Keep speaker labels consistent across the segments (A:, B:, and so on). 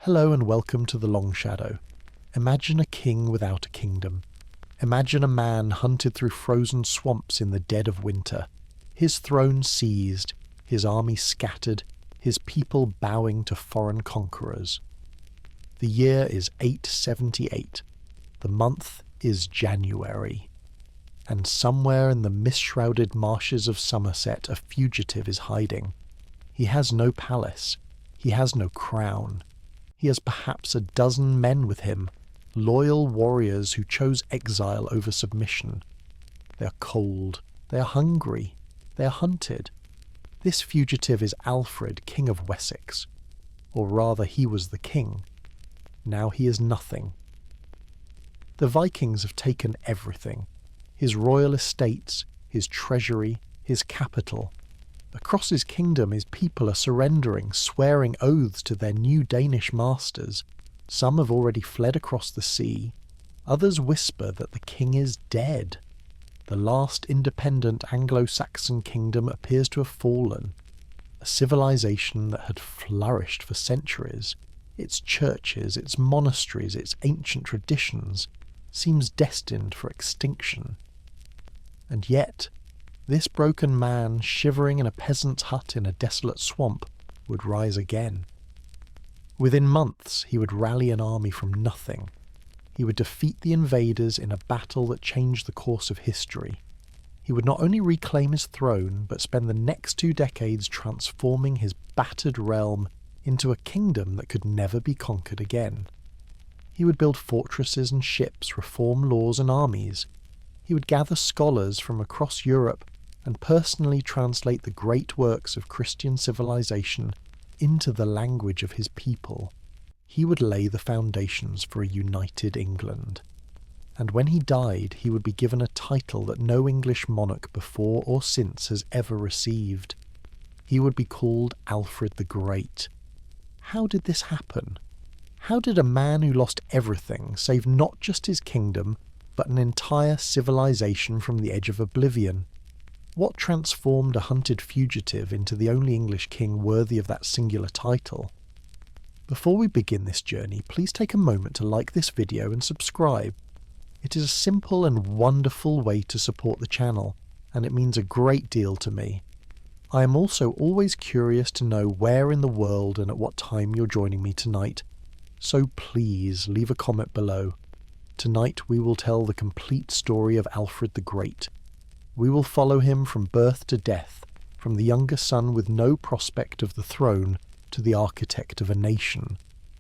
A: Hello and welcome to the Long Shadow. Imagine a king without a kingdom. Imagine a man hunted through frozen swamps in the dead of winter, his throne seized, his army scattered, his people bowing to foreign conquerors. The year is 878. The month is January. And somewhere in the mist-shrouded marshes of Somerset a fugitive is hiding. He has no palace. He has no crown. He has perhaps a dozen men with him, loyal warriors who chose exile over submission. They are cold. They are hungry. They are hunted. This fugitive is Alfred, King of Wessex. Or rather, he was the king. Now he is nothing. The Vikings have taken everything. His royal estates, his treasury, his capital. Across his kingdom his people are surrendering, swearing oaths to their new Danish masters. Some have already fled across the sea. Others whisper that the king is dead. The last independent Anglo-Saxon kingdom appears to have fallen. A civilization that had flourished for centuries, its churches, its monasteries, its ancient traditions, seems destined for extinction. And yet, this broken man, shivering in a peasant's hut in a desolate swamp, would rise again. Within months he would rally an army from nothing. He would defeat the invaders in a battle that changed the course of history. He would not only reclaim his throne, but spend the next 2 decades transforming his battered realm into a kingdom that could never be conquered again. He would build fortresses and ships, reform laws and armies. He would gather scholars from across Europe and personally translate the great works of Christian civilization into the language of his people. He would lay the foundations for a united England. And when he died, he would be given a title that no English monarch before or since has ever received. He would be called Alfred the Great. How did this happen? How did a man who lost everything save not just his kingdom, but an entire civilization from the edge of oblivion? What transformed a hunted fugitive into the only English king worthy of that singular title? Before we begin this journey, please take a moment to like this video and subscribe. It is a simple and wonderful way to support the channel, and it means a great deal to me. I am also always curious to know where in the world and at what time you're joining me tonight, so please leave a comment below. Tonight we will tell the complete story of Alfred the Great. We will follow him from birth to death, from the younger son with no prospect of the throne to the architect of a nation.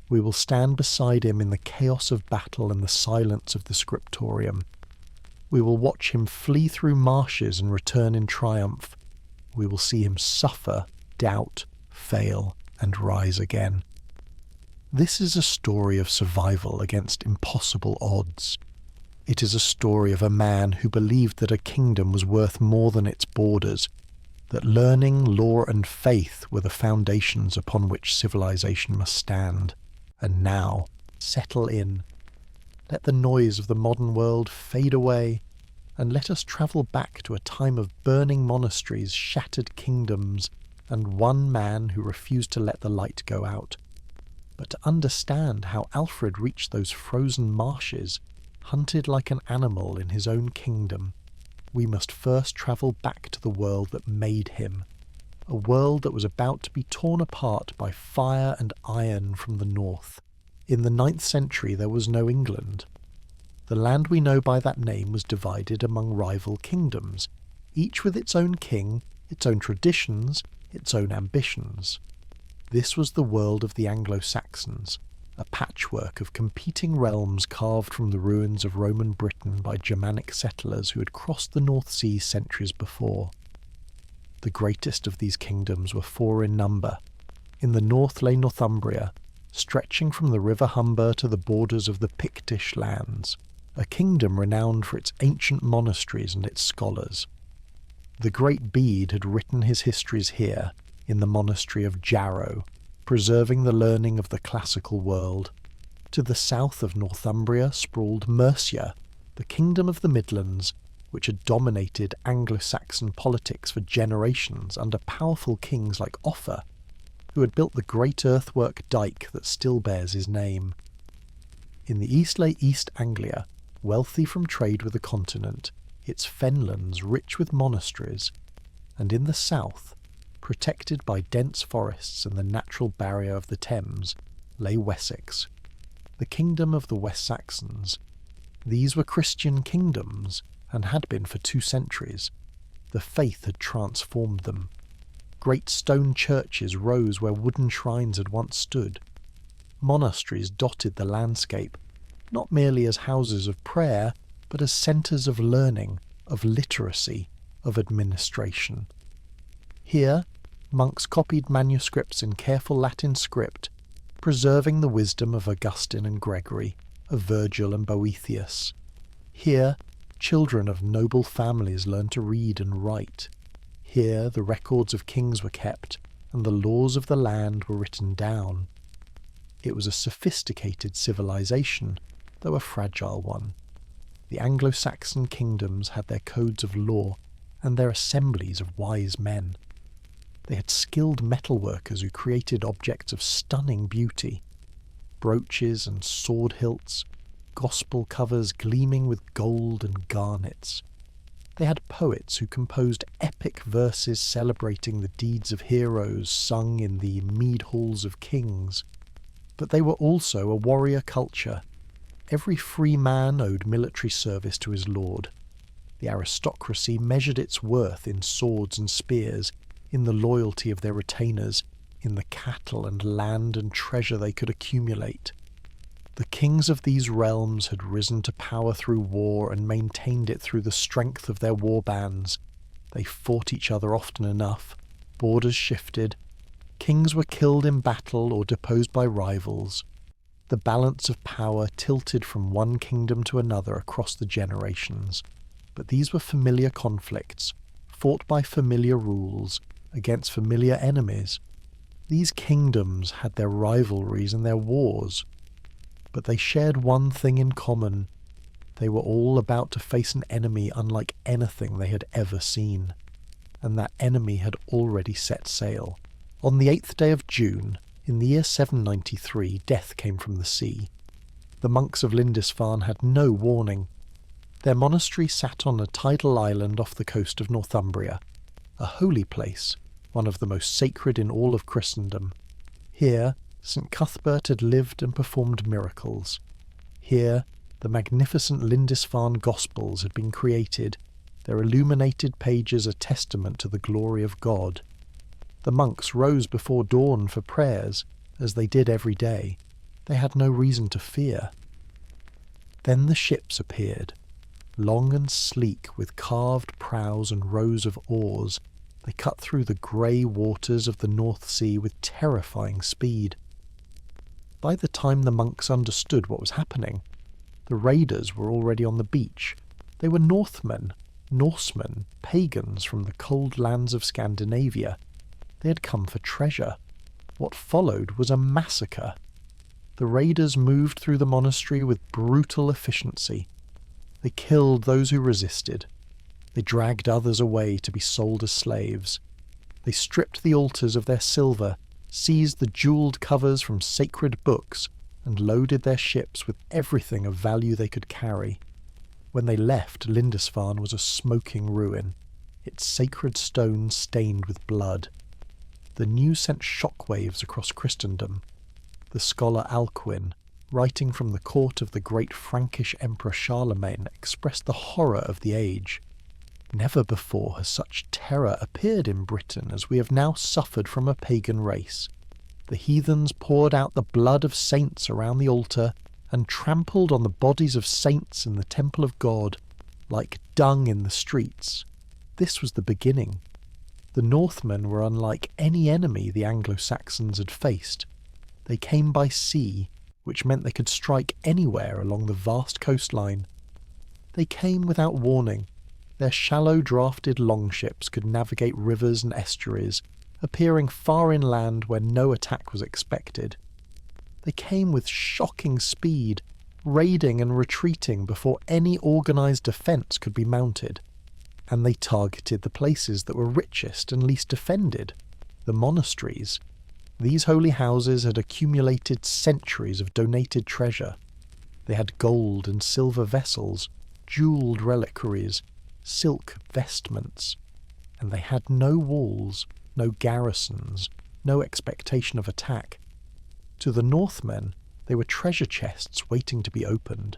A: We will stand beside him in the chaos of battle and the silence of the scriptorium. We will watch him flee through marshes and return in triumph. We will see him suffer, doubt, fail, and rise again. This is a story of survival against impossible odds. It is a story of a man who believed that a kingdom was worth more than its borders, that learning, law, and faith were the foundations upon which civilization must stand. And now, settle in. Let the noise of the modern world fade away, and let us travel back to a time of burning monasteries, shattered kingdoms, and one man who refused to let the light go out. But to understand how Alfred reached those frozen marshes, hunted like an animal in his own kingdom, we must first travel back to the world that made him, a world that was about to be torn apart by fire and iron from the north. In the 9th century there was no England. The land we know by that name was divided among rival kingdoms, each with its own king, its own traditions, its own ambitions. This was the world of the Anglo-Saxons, a patchwork of competing realms carved from the ruins of Roman Britain by Germanic settlers who had crossed the North Sea centuries before. The greatest of these kingdoms were 4 in number. In the north lay Northumbria, stretching from the river Humber to the borders of the Pictish lands, a kingdom renowned for its ancient monasteries and its scholars. The great Bede had written his histories here, in the monastery of Jarrow, preserving the learning of the classical world. To the south of Northumbria sprawled Mercia, the kingdom of the Midlands, which had dominated Anglo-Saxon politics for generations under powerful kings like Offa. who had built the great earthwork dyke that still bears his name. In the east lay East Anglia, wealthy from trade with the continent, its fenlands rich with monasteries, and in the south, protected by dense forests and the natural barrier of the Thames, lay Wessex, the kingdom of the West Saxons. These were Christian kingdoms, and had been for 2 centuries. The faith had transformed them. Great stone churches rose where wooden shrines had once stood. Monasteries dotted the landscape, not merely as houses of prayer, but as centres of learning, of literacy, of administration. Here, monks copied manuscripts in careful Latin script, preserving the wisdom of Augustine and Gregory, of Virgil and Boethius. Here, children of noble families learned to read and write. Here, the records of kings were kept, and the laws of the land were written down. It was a sophisticated civilization, though a fragile one. The Anglo-Saxon kingdoms had their codes of law, and their assemblies of wise men. They had skilled metalworkers who created objects of stunning beauty, brooches and sword hilts, gospel covers gleaming with gold and garnets. They had poets who composed epic verses celebrating the deeds of heroes sung in the mead halls of kings. But they were also a warrior culture. Every free man owed military service to his lord. The aristocracy measured its worth in swords and spears, in the loyalty of their retainers, in the cattle and land and treasure they could accumulate. The kings of these realms had risen to power through war and maintained it through the strength of their war bands. They fought each other often enough, borders shifted, kings were killed in battle or deposed by rivals. The balance of power tilted from one kingdom to another across the generations. But these were familiar conflicts, fought by familiar rules, against familiar enemies. These kingdoms had their rivalries and their wars, but they shared one thing in common. They were all about to face an enemy unlike anything they had ever seen, and that enemy had already set sail. On the 8th day of June, in the year 793, death came from the sea. The monks of Lindisfarne had no warning. Their monastery sat on a tidal island off the coast of Northumbria, a holy place, one of the most sacred in all of Christendom. Here, St. Cuthbert had lived and performed miracles. Here, the magnificent Lindisfarne Gospels had been created, their illuminated pages a testament to the glory of God. The monks rose before dawn for prayers, as they did every day. They had no reason to fear. Then the ships appeared, long and sleek with carved prows and rows of oars. They cut through the grey waters of the North Sea with terrifying speed. By the time the monks understood what was happening, the raiders were already on the beach. They were Northmen, Norsemen, pagans from the cold lands of Scandinavia. They had come for treasure. What followed was a massacre. The raiders moved through the monastery with brutal efficiency. They killed those who resisted. They dragged others away to be sold as slaves. They stripped the altars of their silver, seized the jewelled covers from sacred books, and loaded their ships with everything of value they could carry. When they left, Lindisfarne was a smoking ruin, its sacred stones stained with blood. The news sent shockwaves across Christendom. The scholar Alcuin, writing from the court of the great Frankish Emperor Charlemagne, expressed the horror of the age. Never before has such terror appeared in Britain as we have now suffered from a pagan race. The heathens poured out the blood of saints around the altar and trampled on the bodies of saints in the temple of God, like dung in the streets. This was the beginning. The Northmen were unlike any enemy the Anglo-Saxons had faced. They came by sea, which meant they could strike anywhere along the vast coastline. They came without warning. Their shallow drafted longships could navigate rivers and estuaries, appearing far inland where no attack was expected. They came with shocking speed, raiding and retreating before any organised defence could be mounted. And they targeted the places that were richest and least defended, the monasteries. These holy houses had accumulated centuries of donated treasure. They had gold and silver vessels, jewelled reliquaries, silk vestments, and they had no walls, no garrisons, no expectation of attack. To the Northmen, they were treasure chests waiting to be opened.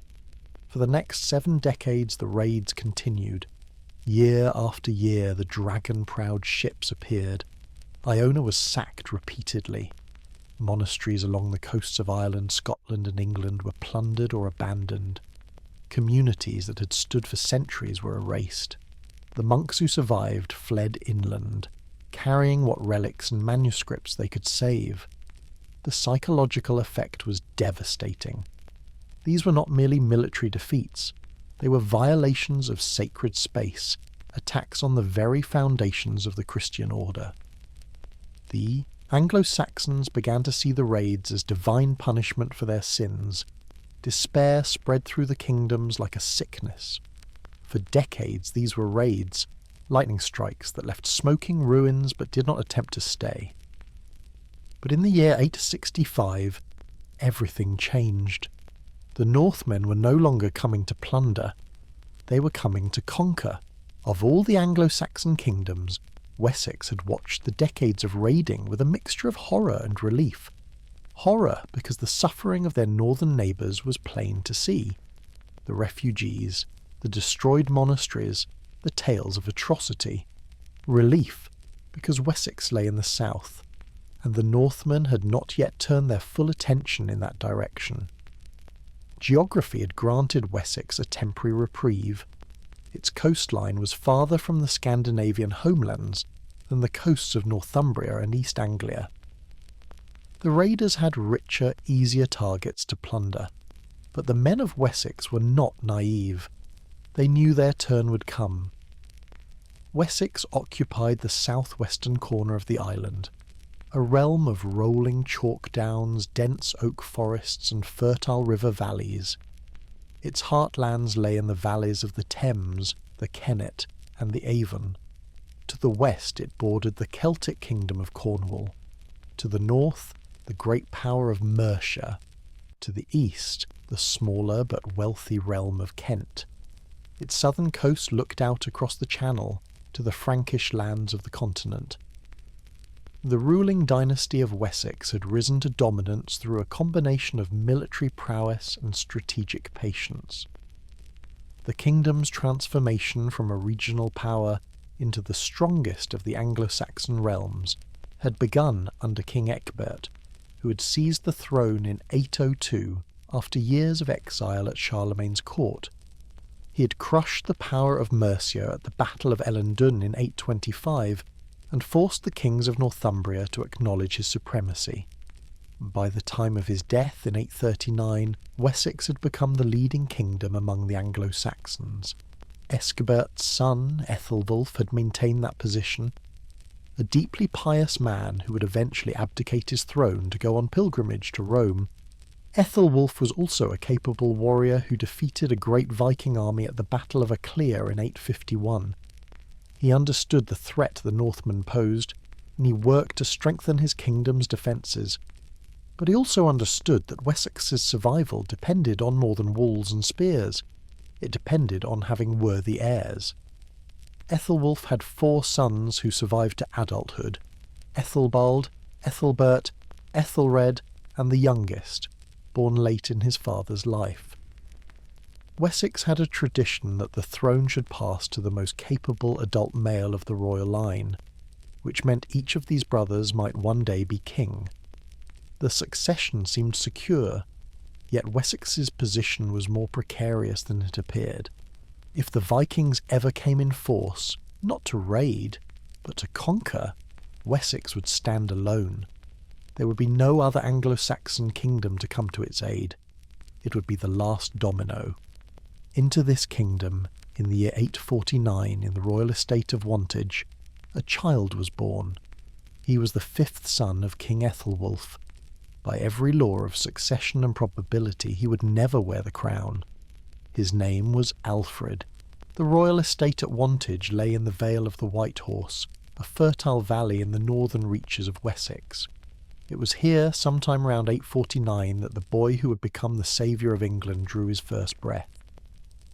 A: For the next 7 decades the raids continued. Year after year the dragon-prowed ships appeared. Iona was sacked repeatedly. Monasteries along the coasts of Ireland, Scotland and England were plundered or abandoned. Communities that had stood for centuries were erased. The monks who survived fled inland, carrying what relics and manuscripts they could save. The psychological effect was devastating. These were not merely military defeats. They were violations of sacred space, attacks on the very foundations of the Christian order. The Anglo-Saxons began to see the raids as divine punishment for their sins. Despair spread through the kingdoms like a sickness. For decades these were raids, lightning strikes that left smoking ruins but did not attempt to stay. But in the year 865, everything changed. The Northmen were no longer coming to plunder. They were coming to conquer. Of all the Anglo-Saxon kingdoms, Wessex had watched the decades of raiding with a mixture of horror and relief. Horror because the suffering of their northern neighbours was plain to see. The refugees, the destroyed monasteries, the tales of atrocity. Relief because Wessex lay in the south, and the Northmen had not yet turned their full attention in that direction. Geography had granted Wessex a temporary reprieve. Its coastline was farther from the Scandinavian homelands than the coasts of Northumbria and East Anglia. The raiders had richer, easier targets to plunder, but the men of Wessex were not naive. They knew their turn would come. Wessex occupied the southwestern corner of the island, a realm of rolling chalk downs, dense oak forests and fertile river valleys. Its heartlands lay in the valleys of the Thames, the Kennet and the Avon. To the west it bordered the Celtic kingdom of Cornwall. To the north, the great power of Mercia. To the east, the smaller but wealthy realm of Kent. Its southern coast looked out across the Channel to the Frankish lands of the continent. The ruling dynasty of Wessex had risen to dominance through a combination of military prowess and strategic patience. The kingdom's transformation from a regional power into the strongest of the Anglo-Saxon realms had begun under King Egbert, who had seized the throne in 802 after years of exile at Charlemagne's court. He had crushed the power of Mercia at the Battle of Edington in 825 and forced the kings of Northumbria to acknowledge his supremacy. By the time of his death in 839, Wessex had become the leading kingdom among the Anglo-Saxons. Egbert's son, Ethelwulf, had maintained that position, a deeply pious man who would eventually abdicate his throne to go on pilgrimage to Rome. Ethelwulf was also a capable warrior who defeated a great Viking army at the Battle of Athelney in 851. He understood the threat the Northmen posed, and he worked to strengthen his kingdom's defences. But he also understood that Wessex's survival depended on more than walls and spears. It depended on having worthy heirs. Ethelwulf had 4 sons who survived to adulthood: Ethelbald, Ethelbert, Ethelred, and the youngest, born late in his father's life. Wessex had a tradition that the throne should pass to the most capable adult male of the royal line, which meant each of these brothers might one day be king. The succession seemed secure, yet Wessex's position was more precarious than it appeared. If the Vikings ever came in force, not to raid, but to conquer, Wessex would stand alone. There would be no other Anglo-Saxon kingdom to come to its aid. It would be the last domino. Into this kingdom, in the year 849, in the royal estate of Wantage, a child was born. He was the 5th son of King Ethelwulf. By every law of succession and probability, he would never wear the crown. His name was Alfred. The royal estate at Wantage lay in the Vale of the White Horse, a fertile valley in the northern reaches of Wessex. It was here, sometime around 849, that the boy who would become the saviour of England drew his first breath.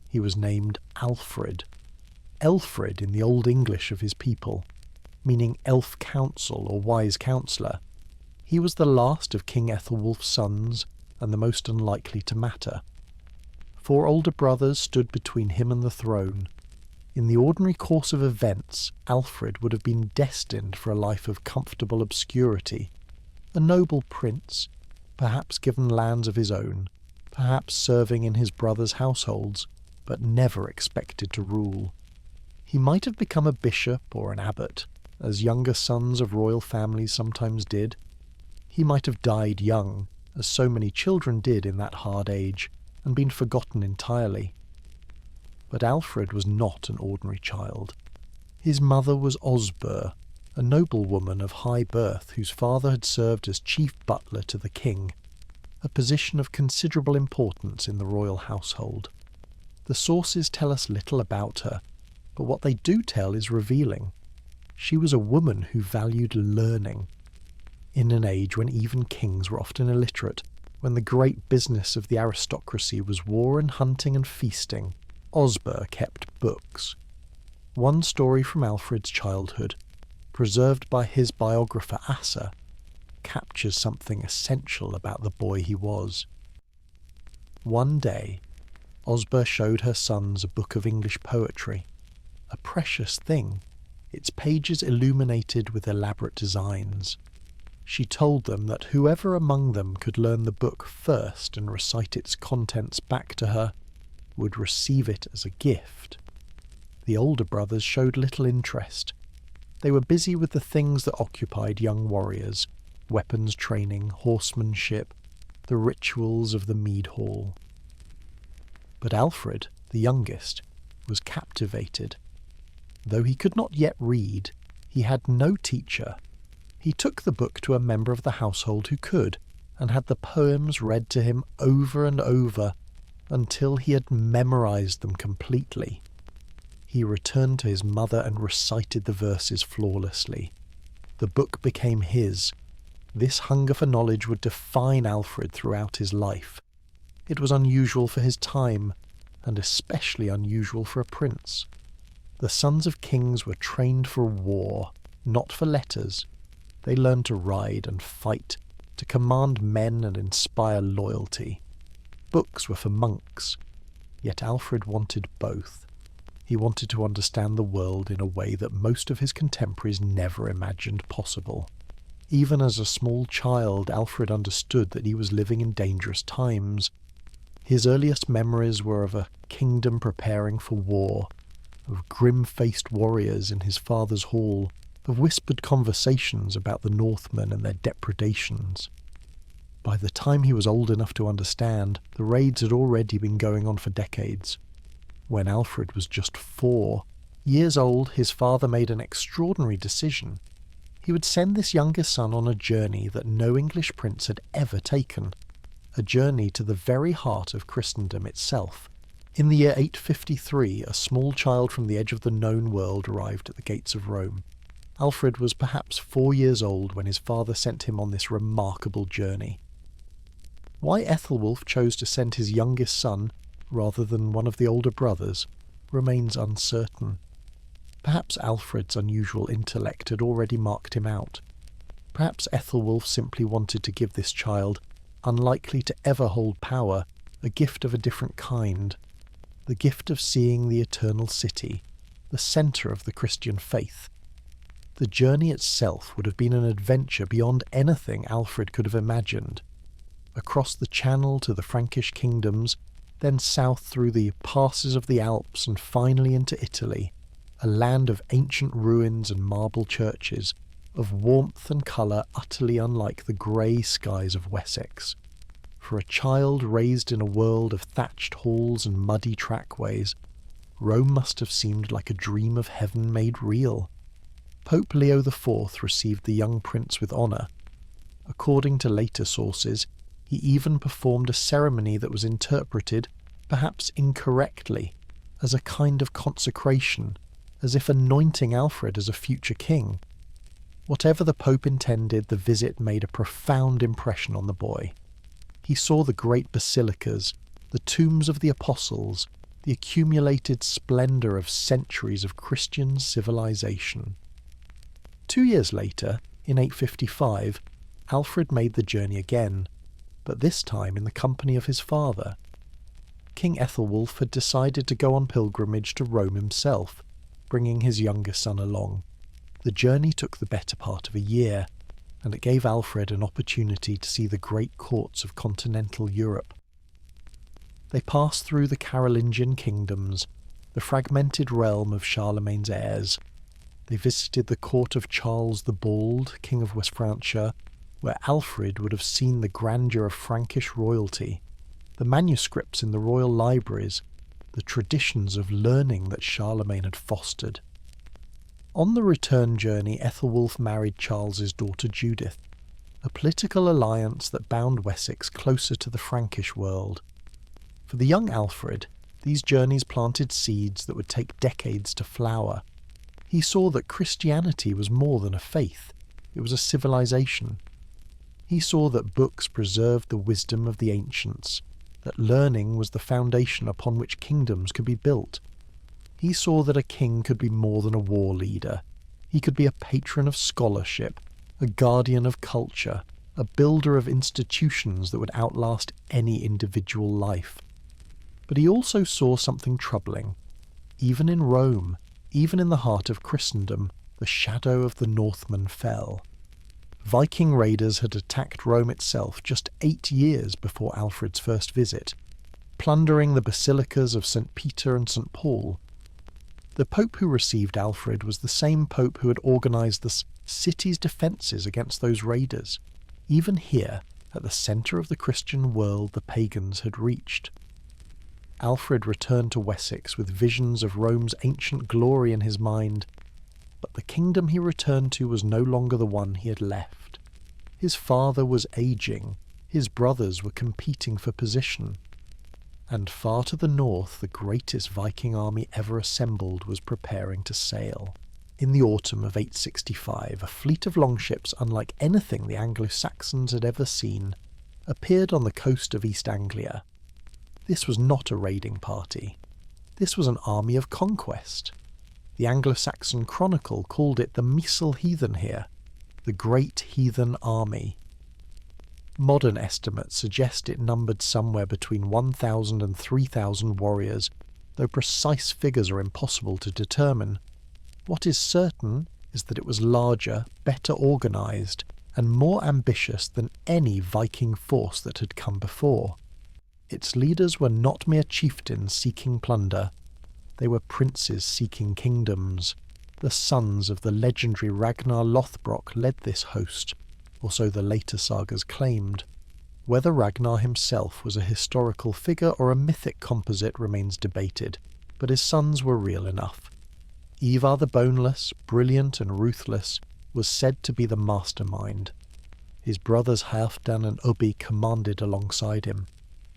A: He was named Alfred. Elfred in the Old English of his people, meaning elf counsel or wise counsellor. He was the last of King Ethelwulf's sons and the most unlikely to matter. 4 older brothers stood between him and the throne. In the ordinary course of events, Alfred would have been destined for a life of comfortable obscurity. A noble prince, perhaps given lands of his own, perhaps serving in his brothers' households, but never expected to rule. He might have become a bishop or an abbot, as younger sons of royal families sometimes did. He might have died young, as so many children did in that hard age, and been forgotten entirely. But Alfred was not an ordinary child. His mother was Osburh, a noblewoman of high birth whose father had served as chief butler to the king, a position of considerable importance in the royal household. The sources tell us little about her, but what they do tell is revealing. She was a woman who valued learning. In an age when even kings were often illiterate, when the great business of the aristocracy was war and hunting and feasting, Osburh kept books. One story from Alfred's childhood, preserved by his biographer Asser, captures something essential about the boy he was. One day, Osburh showed her sons a book of English poetry, a precious thing, its pages illuminated with elaborate designs. She told them that whoever among them could learn the book first and recite its contents back to her would receive it as a gift. The older brothers showed little interest. They were busy with the things that occupied young warriors: weapons training, horsemanship, the rituals of the mead hall. But Alfred, the youngest, was captivated. Though he could not yet read, he had no teacher. He took the book to a member of the household who could, and had the poems read to him over and over until he had memorized them completely. He returned to his mother and recited the verses flawlessly. The book became his. This hunger for knowledge would define Alfred throughout his life. It was unusual for his time, and especially unusual for a prince. The sons of kings were trained for war, not for letters. They learned to ride and fight, to command men and inspire loyalty. Books were for monks, yet Alfred wanted both. He wanted to understand the world in a way that most of his contemporaries never imagined possible. Even as a small child, Alfred understood that he was living in dangerous times. His earliest memories were of a kingdom preparing for war, of grim-faced warriors in his father's hall, of whispered conversations about the Northmen and their depredations. By the time he was old enough to understand, the raids had already been going on for decades. When Alfred was just 4 years old, his father made an extraordinary decision. He would send this youngest son on a journey that no English prince had ever taken, a journey to the very heart of Christendom itself. In the year 853, a small child from the edge of the known world arrived at the gates of Rome. Alfred was perhaps 4 years old when his father sent him on this remarkable journey. Why Ethelwulf chose to send his youngest son rather than one of the older brothers remains uncertain. Perhaps Alfred's unusual intellect had already marked him out. Perhaps Ethelwulf simply wanted to give this child, unlikely to ever hold power, a gift of a different kind, the gift of seeing the eternal city, the centre of the Christian faith. The journey itself would have been an adventure beyond anything Alfred could have imagined. Across the Channel to the Frankish kingdoms, then south through the passes of the Alps and finally into Italy, a land of ancient ruins and marble churches, of warmth and colour utterly unlike the grey skies of Wessex. For a child raised in a world of thatched halls and muddy trackways, Rome must have seemed like a dream of heaven made real. Pope Leo IV received the young prince with honour. According to later sources, he even performed a ceremony that was interpreted, perhaps incorrectly, as a kind of consecration, as if anointing Alfred as a future king. Whatever the Pope intended, the visit made a profound impression on the boy. He saw the great basilicas, the tombs of the apostles, the accumulated splendour of centuries of Christian civilization. 2 years later, in 855, Alfred made the journey again, but this time in the company of his father. King Ethelwulf had decided to go on pilgrimage to Rome himself, bringing his younger son along. The journey took the better part of a year, and it gave Alfred an opportunity to see the great courts of continental Europe. They passed through the Carolingian kingdoms, the fragmented realm of Charlemagne's heirs. They visited the court of Charles the Bald, King of West Francia, where Alfred would have seen the grandeur of Frankish royalty, the manuscripts in the royal libraries, the traditions of learning that Charlemagne had fostered. On the return journey, Ethelwulf married Charles's daughter Judith, a political alliance that bound Wessex closer to the Frankish world. For the young Alfred, these journeys planted seeds that would take decades to flower. He saw that Christianity was more than a faith, it was a civilization. He saw that books preserved the wisdom of the ancients, that learning was the foundation upon which kingdoms could be built. He saw that a king could be more than a war leader. He could be a patron of scholarship, a guardian of culture, a builder of institutions that would outlast any individual life. But he also saw something troubling. Even in Rome, even in the heart of Christendom, the shadow of the Northmen fell. Viking raiders had attacked Rome itself just 8 years before Alfred's first visit, plundering the basilicas of St. Peter and St. Paul. The Pope who received Alfred was the same Pope who had organised the city's defences against those raiders. Even here, at the centre of the Christian world, the pagans had reached. Alfred returned to Wessex with visions of Rome's ancient glory in his mind, but the kingdom he returned to was no longer the one he had left. His father was ageing, his brothers were competing for position, and far to the north the greatest Viking army ever assembled was preparing to sail. In the autumn of 865, a fleet of longships unlike anything the Anglo-Saxons had ever seen appeared on the coast of East Anglia. This was not a raiding party. This was an army of conquest. The Anglo-Saxon Chronicle called it the Heathen here, the Great Heathen Army. Modern estimates suggest it numbered somewhere between 1,000 and 3,000 warriors, though precise figures are impossible to determine. What is certain is that it was larger, better organised, and more ambitious than any Viking force that had come before. Its leaders were not mere chieftains seeking plunder. They were princes seeking kingdoms. The sons of the legendary Ragnar Lothbrok led this host, or so the later sagas claimed. Whether Ragnar himself was a historical figure or a mythic composite remains debated, but his sons were real enough. Ivar the Boneless, brilliant and ruthless, was said to be the mastermind. His brothers Halfdan and Ubbi commanded alongside him.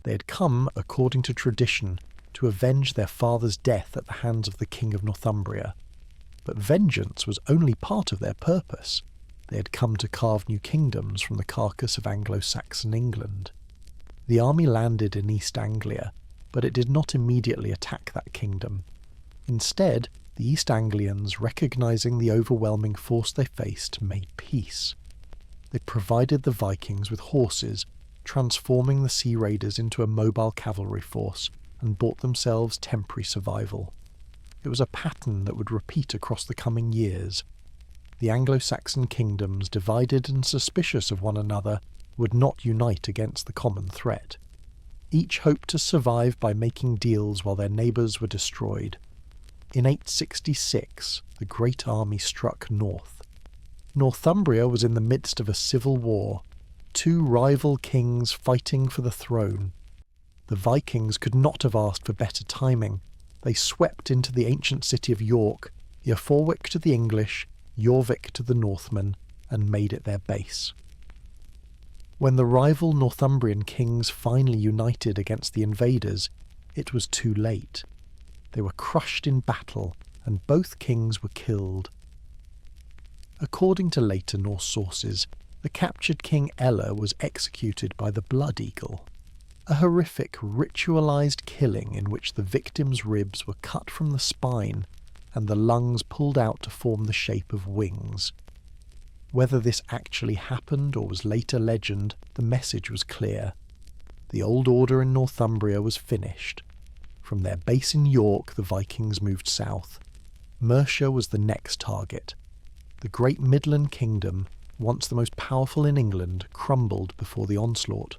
A: They had come, according to tradition, to avenge their father's death at the hands of the King of Northumbria. But vengeance was only part of their purpose. They had come to carve new kingdoms from the carcass of Anglo-Saxon England. The army landed in East Anglia, but it did not immediately attack that kingdom. Instead, the East Anglians, recognising the overwhelming force they faced, made peace. They provided the Vikings with horses, transforming the sea raiders into a mobile cavalry force, and bought themselves temporary survival. It was a pattern that would repeat across the coming years. The Anglo-Saxon kingdoms, divided and suspicious of one another, would not unite against the common threat. Each hoped to survive by making deals while their neighbours were destroyed. In 866, the great army struck north. Northumbria was in the midst of a civil war, 2 rival kings fighting for the throne. The Vikings could not have asked for better timing. They swept into the ancient city of York, Iorforwic to the English, Jorvik to the Northmen, and made it their base. When the rival Northumbrian kings finally united against the invaders, it was too late. They were crushed in battle, and both kings were killed. According to later Norse sources, the captured King Ella was executed by the blood eagle, a horrific ritualized killing in which the victim's ribs were cut from the spine and the lungs pulled out to form the shape of wings. Whether this actually happened or was later legend, the message was clear. The old order in Northumbria was finished. From their base in York, the Vikings moved south. Mercia was the next target. The great Midland Kingdom, once the most powerful in England, crumbled before the onslaught.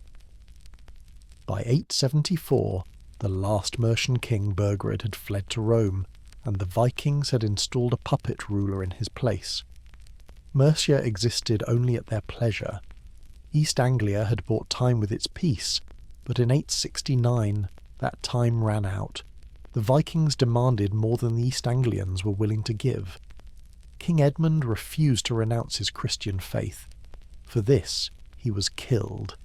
A: By 874, the last Mercian king, Burgred, had fled to Rome, and the Vikings had installed a puppet ruler in his place. Mercia existed only at their pleasure. East Anglia had bought time with its peace, but in 869 that time ran out. The Vikings demanded more than the East Anglians were willing to give. King Edmund refused to renounce his Christian faith. For this, he was killed,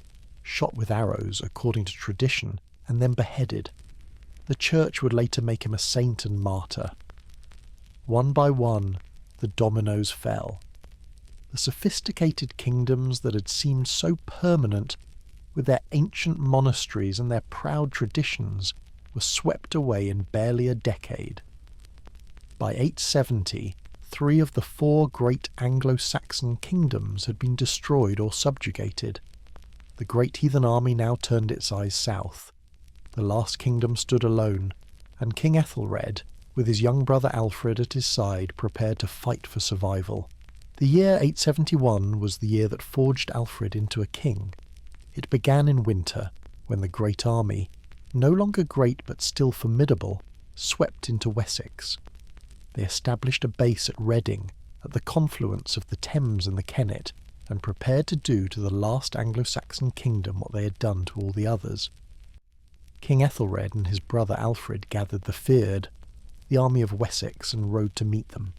A: shot with arrows according to tradition, and then beheaded. The church would later make him a saint and martyr. One by one, the dominoes fell. The sophisticated kingdoms that had seemed so permanent, with their ancient monasteries and their proud traditions, were swept away in barely a decade. By 870, 3 of the 4 great Anglo-Saxon kingdoms had been destroyed or subjugated. The great heathen army now turned its eyes south. The last kingdom stood alone, and King Ethelred, with his young brother Alfred at his side, prepared to fight for survival. The year 871 was the year that forged Alfred into a king. It began in winter, when the great army, no longer great but still formidable, swept into Wessex. They established a base at Reading, at the confluence of the Thames and the Kennet, and prepared to do to the last Anglo-Saxon kingdom what they had done to all the others. King Ethelred and his brother Alfred gathered the Fyrd, the army of Wessex, and rode to meet them.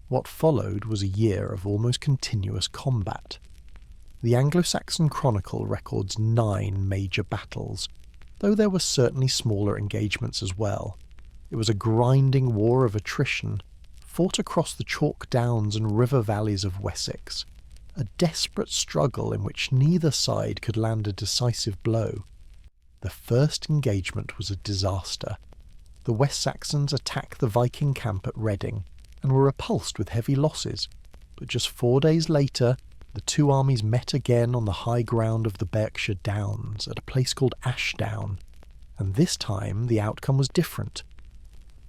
A: What followed was a year of almost continuous combat. The Anglo-Saxon Chronicle records 9 major battles, though there were certainly smaller engagements as well. It was a grinding war of attrition, fought across the chalk downs and river valleys of Wessex, a desperate struggle in which neither side could land a decisive blow. The first engagement was a disaster. The West Saxons attacked the Viking camp at Reading, and were repulsed with heavy losses, but just 4 days later, the 2 armies met again on the high ground of the Berkshire Downs at a place called Ashdown, and this time the outcome was different.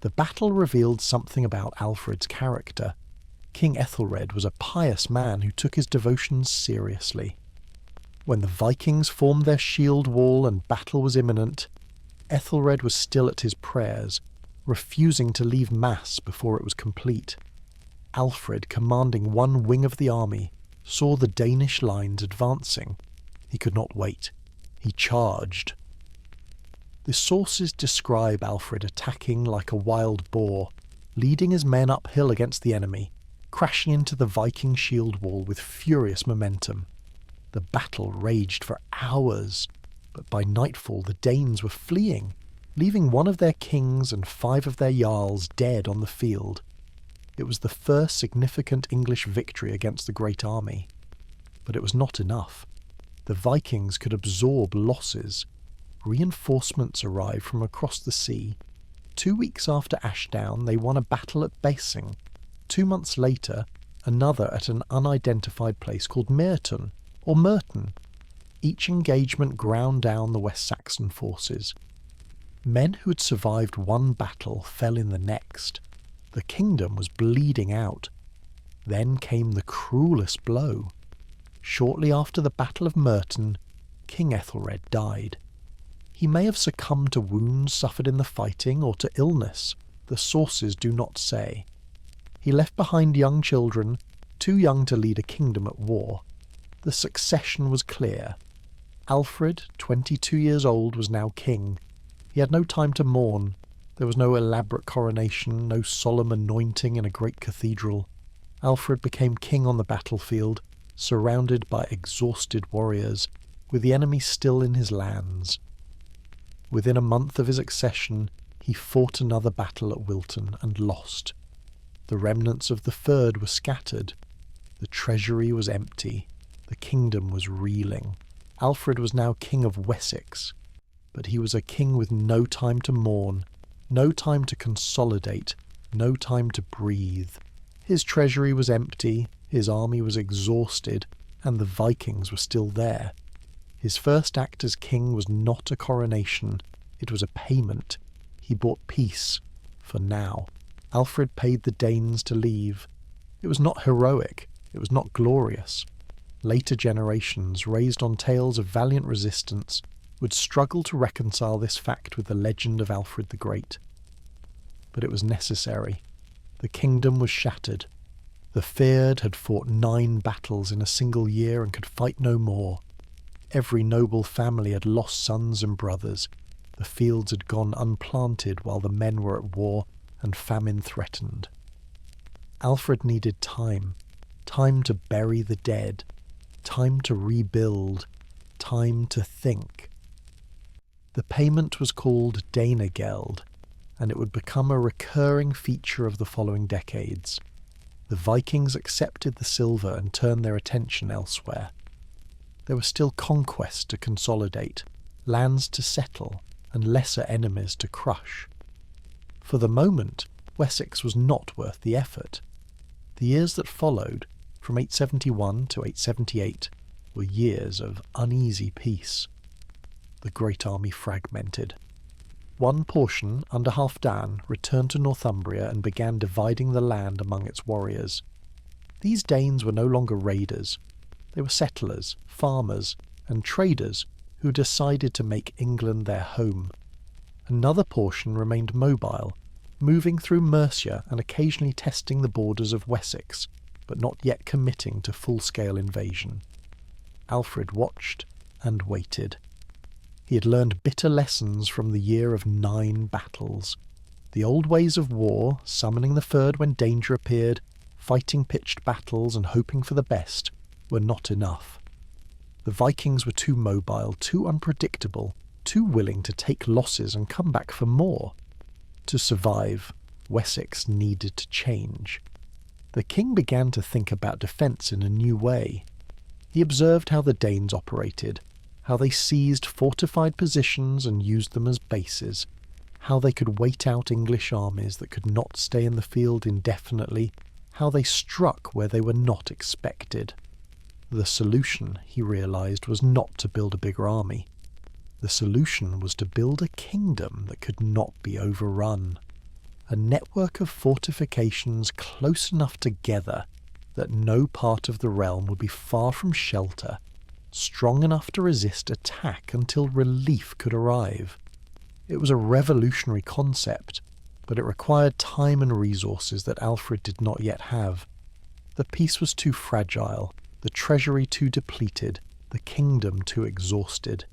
A: The battle revealed something about Alfred's character. King Ethelred was a pious man who took his devotions seriously. When the Vikings formed their shield wall and battle was imminent, Ethelred was still at his prayers, refusing to leave Mass before it was complete. Alfred, commanding one wing of the army, saw the Danish lines advancing. He could not wait. He charged. The sources describe Alfred attacking like a wild boar, leading his men uphill against the enemy, crashing into the Viking shield wall with furious momentum. The battle raged for hours, but by nightfall the Danes were fleeing, leaving one of their kings and 5 of their jarls dead on the field. It was the first significant English victory against the great army. But it was not enough. The Vikings could absorb losses. Reinforcements arrived from across the sea. 2 weeks after Ashdown, they won a battle at Basing. 2 months later, another at an unidentified place called Merton, or Merton. Each engagement ground down the West Saxon forces. Men who had survived one battle fell in the next. The kingdom was bleeding out. Then came the cruelest blow. Shortly after the Battle of Merton, King Ethelred died. He may have succumbed to wounds suffered in the fighting or to illness. The sources do not say. He left behind young children, too young to lead a kingdom at war. The succession was clear. Alfred, 22 years old, was now king. He had no time to mourn. There was no elaborate coronation, no solemn anointing in a great cathedral. Alfred became king on the battlefield, surrounded by exhausted warriors, with the enemy still in his lands. Within a month of his accession, he fought another battle at Wilton and lost. The remnants of the Third were scattered. The treasury was empty. The kingdom was reeling. Alfred was now King of Wessex, but he was a king with no time to mourn, no time to consolidate, no time to breathe. His treasury was empty, his army was exhausted, and the Vikings were still there. His first act as king was not a coronation, it was a payment. He bought peace, for now. Alfred paid the Danes to leave. It was not heroic, it was not glorious. Later generations, raised on tales of valiant resistance, would struggle to reconcile this fact with the legend of Alfred the Great. But it was necessary. The kingdom was shattered. The feared had fought 9 battles in a single year and could fight no more. Every noble family had lost sons and brothers. The fields had gone unplanted while the men were at war and famine threatened. Alfred needed time. Time to bury the dead. Time to rebuild. Time to think. The payment was called Danegeld, and it would become a recurring feature of the following decades. The Vikings accepted the silver and turned their attention elsewhere. There were still conquests to consolidate, lands to settle, and lesser enemies to crush. For the moment, Wessex was not worth the effort. The years that followed, from 871 to 878, were years of uneasy peace. The great army fragmented. One portion, under Halfdan, returned to Northumbria and began dividing the land among its warriors. These Danes were no longer raiders. They were settlers, farmers, and traders who decided to make England their home. Another portion remained mobile, moving through Mercia and occasionally testing the borders of Wessex, but not yet committing to full-scale invasion. Alfred watched and waited. He had learned bitter lessons from the year of 9 battles. The old ways of war, summoning the Third when danger appeared, fighting pitched battles and hoping for the best, were not enough. The Vikings were too mobile, too unpredictable, too willing to take losses and come back for more. To survive, Wessex needed to change. The king began to think about defence in a new way. He observed how the Danes operated, how they seized fortified positions and used them as bases, how they could wait out English armies that could not stay in the field indefinitely, how they struck where they were not expected. The solution, he realised, was not to build a bigger army. The solution was to build a kingdom that could not be overrun. A network of fortifications close enough together that no part of the realm would be far from shelter, strong enough to resist attack until relief could arrive. It was a revolutionary concept, but it required time and resources that Alfred did not yet have. The peace was too fragile, the treasury too depleted, the kingdom too exhausted.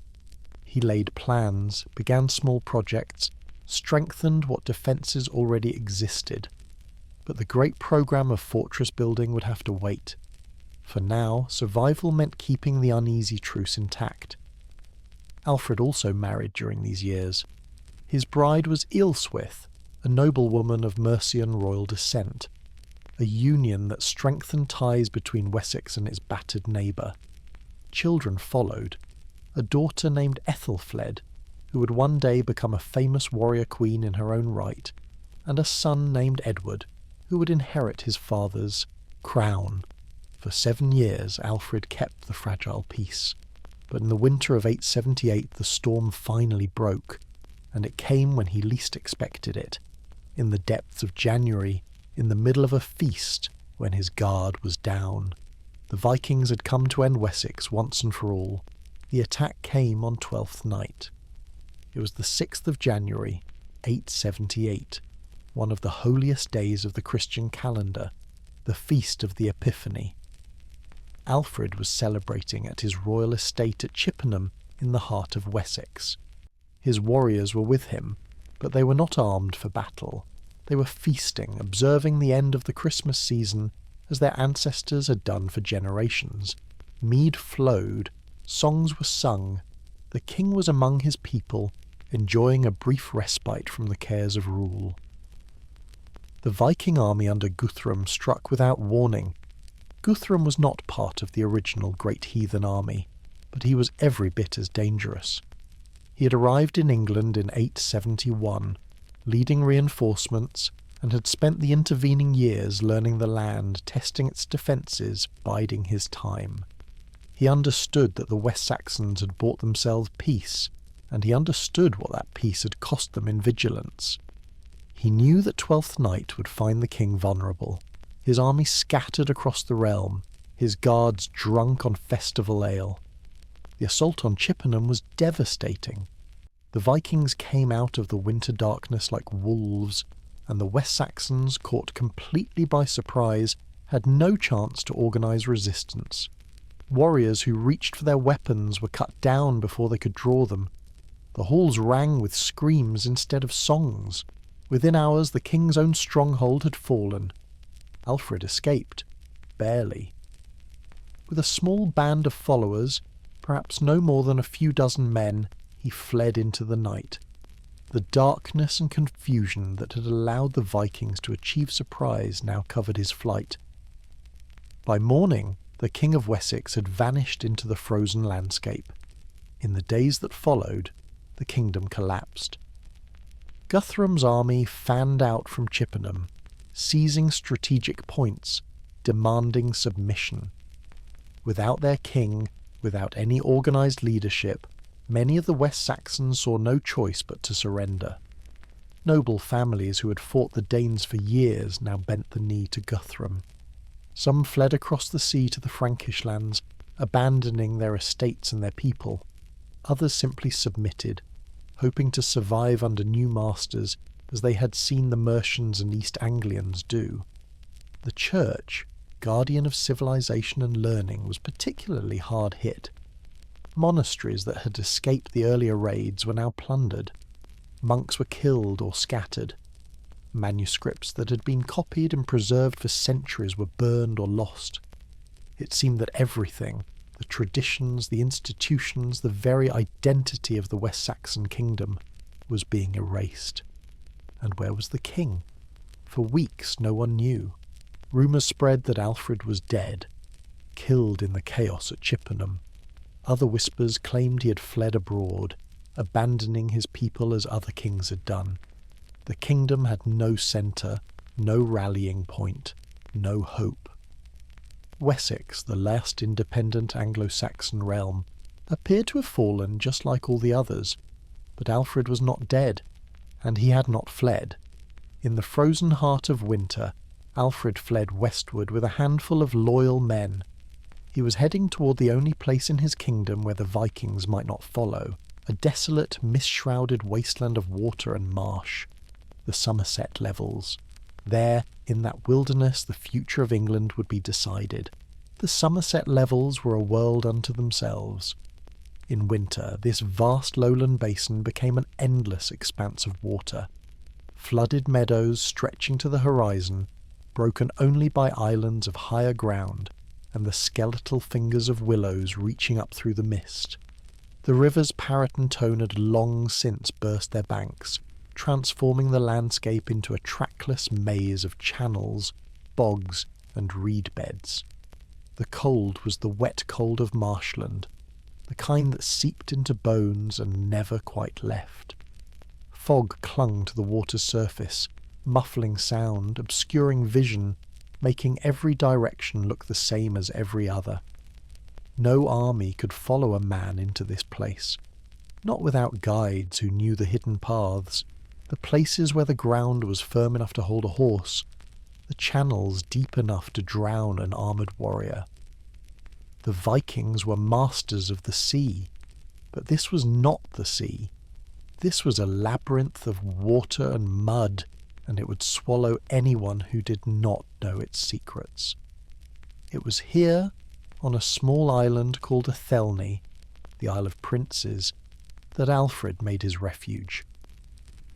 A: He laid plans, began small projects, strengthened what defences already existed. But the great programme of fortress building would have to wait. For now, survival meant keeping the uneasy truce intact. Alfred also married during these years. His bride was Ealhswith, a noblewoman of Mercian royal descent, a union that strengthened ties between Wessex and its battered neighbour. Children followed, a daughter named Ethelfled, who would one day become a famous warrior queen in her own right, and a son named Edward, who would inherit his father's crown. For 7 years Alfred kept the fragile peace, but in the winter of 878 the storm finally broke, and it came when he least expected it, in the depths of January, in the middle of a feast, when his guard was down. The Vikings had come to end Wessex once and for all. The attack came on Twelfth Night. It was the 6th of January, 878, one of the holiest days of the Christian calendar, the Feast of the Epiphany. Alfred was celebrating at his royal estate at Chippenham in the heart of Wessex. His warriors were with him, but they were not armed for battle. They were feasting, observing the end of the Christmas season as their ancestors had done for generations. Mead flowed, songs were sung, the king was among his people, enjoying a brief respite from the cares of rule. The Viking army under Guthrum struck without warning. Guthrum was not part of the original Great Heathen army, but he was every bit as dangerous. He had arrived in England in 871, leading reinforcements, and had spent the intervening years learning the land, testing its defences, biding his time. He understood that the West Saxons had bought themselves peace, and he understood what that peace had cost them in vigilance. He knew that Twelfth Night would find the king vulnerable, his army scattered across the realm, his guards drunk on festival ale. The assault on Chippenham was devastating. The Vikings came out of the winter darkness like wolves, and the West Saxons, caught completely by surprise, had no chance to organise resistance. Warriors who reached for their weapons were cut down before they could draw them. The halls rang with screams instead of songs. Within hours the king's own stronghold had fallen. Alfred escaped. Barely. With a small band of followers, perhaps no more than a few dozen men, he fled into the night. The darkness and confusion that had allowed the Vikings to achieve surprise now covered his flight. By morning, the King of Wessex had vanished into the frozen landscape. In the days that followed, the kingdom collapsed. Guthrum's army fanned out from Chippenham, seizing strategic points, demanding submission. Without their king, without any organised leadership, many of the West Saxons saw no choice but to surrender. Noble families who had fought the Danes for years now bent the knee to Guthrum. Some fled across the sea to the Frankish lands, abandoning their estates and their people. Others simply submitted, hoping to survive under new masters as they had seen the Mercians and East Anglians do. The Church, guardian of civilization and learning, was particularly hard hit. Monasteries that had escaped the earlier raids were now plundered. Monks were killed or scattered. Manuscripts that had been copied and preserved for centuries were burned or lost. It seemed that everything, the traditions, the institutions, the very identity of the West Saxon kingdom, was being erased. And where was the king? For weeks no one knew. Rumours spread that Alfred was dead, killed in the chaos at Chippenham. Other whispers claimed he had fled abroad, abandoning his people as other kings had done. The kingdom had no centre, no rallying point, no hope. Wessex, the last independent Anglo-Saxon realm, appeared to have fallen just like all the others, but Alfred was not dead, and he had not fled. In the frozen heart of winter, Alfred fled westward with a handful of loyal men. He was heading toward the only place in his kingdom where the Vikings might not follow, a desolate, mist-shrouded wasteland of water and marsh, the Somerset Levels. There, in that wilderness, the future of England would be decided. The Somerset Levels were a world unto themselves. In winter, this vast lowland basin became an endless expanse of water. Flooded meadows stretching to the horizon, broken only by islands of higher ground, and the skeletal fingers of willows reaching up through the mist. The rivers Parrot and Tone had long since burst their banks, transforming the landscape into a trackless maze of channels, bogs, and reed beds. The cold was the wet cold of marshland, the kind that seeped into bones and never quite left. Fog clung to the water's surface, muffling sound, obscuring vision, making every direction look the same as every other. No army could follow a man into this place, not without guides who knew the hidden paths, the places where the ground was firm enough to hold a horse, the channels deep enough to drown an armoured warrior. The Vikings were masters of the sea, but this was not the sea. This was a labyrinth of water and mud, and it would swallow anyone who did not know its secrets. It was here, on a small island called Athelney, the Isle of Princes, that Alfred made his refuge.